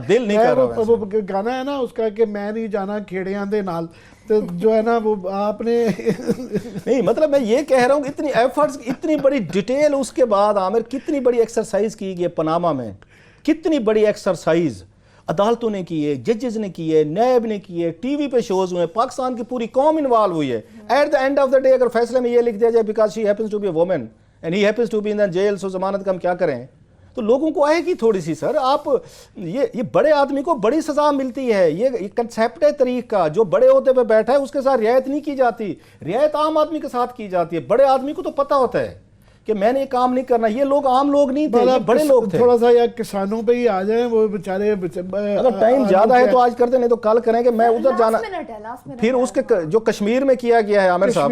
دل نہیں کر رہا. وہ گانا ہے نا اس کا کہ میں نہیں جانا کھیڑیاں دے نال، تو جو ہے نا وہ آپ نے نہیں مطلب میں یہ کہہ رہا ہوں کہ اتنی ایفرٹس، اتنی بڑی ڈیٹیل، اس کے بعد عامر کتنی بڑی ایکسرسائز کی گئی پاناما میں، کتنی بڑی ایکسرسائز عدالتوں نے کی ہے، ججز نے کی ہے، نیب نے کی ہے، ٹی وی پہ شوز ہوئے ہیں، پاکستان کی پوری قوم انوالو ہوئی ہے. At the end of the day اگر فیصلے میں یہ لکھ دیا جائے because she happens to be a woman and he happens to be in jail, so ضمانت کا ہم کیا کریں، تو لوگوں کو آئے گی تھوڑی سی. سر آپ یہ بڑے آدمی کو بڑی سزا ملتی ہے، یہ کنسیپٹ ہے طریق کا، جو بڑے عہدے پہ بیٹھا ہے اس کے ساتھ رعایت نہیں کی جاتی، رعایت عام آدمی کے ساتھ کی جاتی ہے. بڑے آدمی کو تو پتہ ہوتا ہے کہ میں نے یہ کام نہیں کرنا. یہ لوگ عام لوگ نہیں تھے، یہ بڑے لوگ تھے. تھوڑا سا یا کسانوں پہ ہی آ جائیں، وہ بیچارے اگر ٹائم زیادہ ہے تو آج کرتے، نہیں تو کل کریں گے. میں ادھر جانا، پھر اس کے جو کشمیر میں کیا گیا ہے عامر صاحب،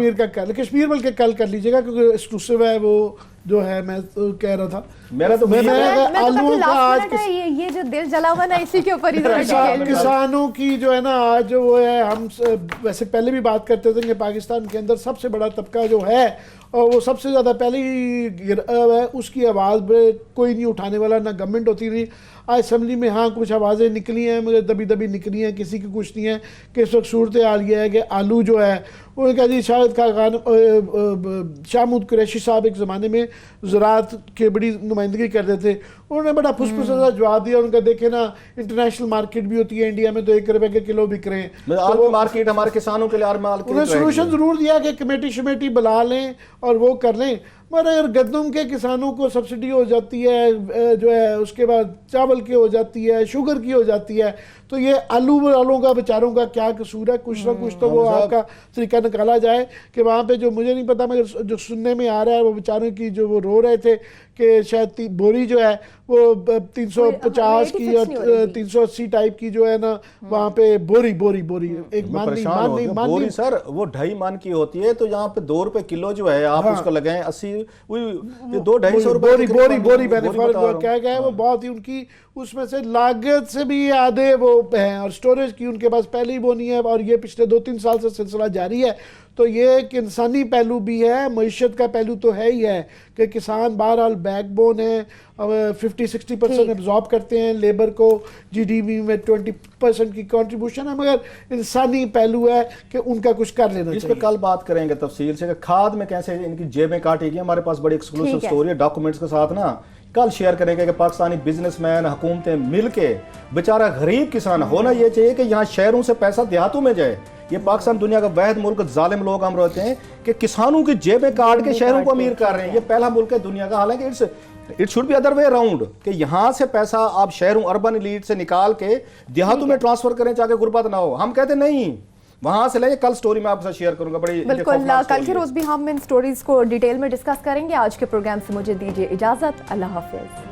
کشمیر بلکہ کل کر لیجیے گا کیونکہ ایکسکلوسیو ہے وہ جو ہے. میں کہہ رہا تھا میرا تو یہ جو دل جلا ہوا نا اسی کے اوپر کسانوں کی جو ہے نا آج وہ ہے. ہم ویسے پہلے بھی بات کرتے تھے کہ پاکستان کے اندر سب سے بڑا طبقہ جو ہے اور وہ سب سے زیادہ پہلے ہی ہے، اس کی آواز کوئی نہیں اٹھانے والا، نہ گورنمنٹ ہوتی نہیں. آج اسمبلی میں ہاں کچھ آوازیں نکلی ہیں، مجھے دبی دبی نکلی ہیں، کسی کی کچھ نہیں ہے. کہ اس وقت صورتحال یہ ہے کہ آلو جو ہے وہ کہا جی شاہد خاقان شاہ محمود قریشی صاحب ایک زمانے میں زراعت کے بڑی نمائندگی کرتے تھے، انہوں نے بڑا پھس پھسا جواب دیا. ان کا دیکھیں نا انٹرنیشنل مارکیٹ بھی ہوتی ہے انڈیا میں، تو 1 روپے کے کلو بک رہے ہیں. عالمی مارکیٹ ہمارے کسانوں کے لیے انہوں نے سولوشن ضرور دیا کہ کمیٹی شمیٹی بلا لیں اور وہ کر لیں، مگر اگر گندم کے کسانوں کو سبسڈی ہو جاتی ہے جو ہے، اس کے بعد چاول کی ہو جاتی ہے، شوگر کی ہو جاتی ہے، تو یہ آلو والوں کا بیچاروں کا کیا قصور ہے؟ کچھ نہ کچھ تو وہ آپ کا طریقہ نکالا جائے. کہ وہاں پہ جو مجھے نہیں پتا مگر جو سننے میں آ رہا ہے وہ بیچاروں کی جو وہ رو رہے تھے کہ شاید بوری جو ہے وہ 350 کی اور 380 ٹائپ کی جو ہے نا وہاں پہ بوری ایک بوری سر وہ 2.5 من کی ہوتی ہے، تو یہاں پہ 2 روپے کلو جو ہے آپ اس کو لگائیں 80 200-250 روپے بوری میں نے کیا گیا ہے. وہ بہت ہی ان کی اس میں سے لاگت سے بھی آدھے وہ ہیں، اور سٹوریج کی ان کے پاس پہلے ہی وہ نہیں ہے، اور یہ پچھلے 2-3 سال سے سلسلہ جاری ہے. تو یہ ایک انسانی پہلو بھی ہے، معیشت کا پہلو تو ہے ہی ہے کہ کسان بہرحال بیک بون ہے، 50-60% ابزارب کرتے ہیں لیبر کو، GDP میں 20% کی کنٹریبیوشن ہے، مگر انسانی پہلو ہے کہ ان کا کچھ کر لینا چاہیے. اس پہ کل بات کریں گے تفصیل سے کہ کھاد میں کیسے ان کی جیبیں کاٹی گئی. ہمارے پاس بڑی ایکسکلوسیو سٹوری ہے ڈاکومنٹس کے ساتھ نا، کل شیئر کریں گے کہ پاکستانی بزنس مین حکومتیں مل کے بیچارہ غریب کسان، ہونا یہ چاہیے کہ یہاں شہروں سے پیسہ دیہاتوں میں جائے. یہ پاکستان دنیا کا واحد ملک، ظالم لوگ ہم رہتے ہیں کہ کسانوں کی جیبیں کاٹ کے شہروں کو امیر کر رہے ہیں. یہ پہلا ملک ہے دنیا کا، حالانکہ it should be other way around کہ یہاں سے پیسہ آپ شہروں اربن ایلیٹ سے نکال کے دیہاتوں میں ٹرانسفر کریں تاکہ غربت نہ ہو. ہم کہتے نہیں وہاں سے لیں. کل سٹوری میں آپ سے شیئر کروں گا بڑی بالکل. کل کے روز بھی ہم ان سٹوریز کو ڈیٹیل میں ڈسکس کریں گے. آج کے پروگرام سے مجھے دیجیے اجازت. اللہ حافظ.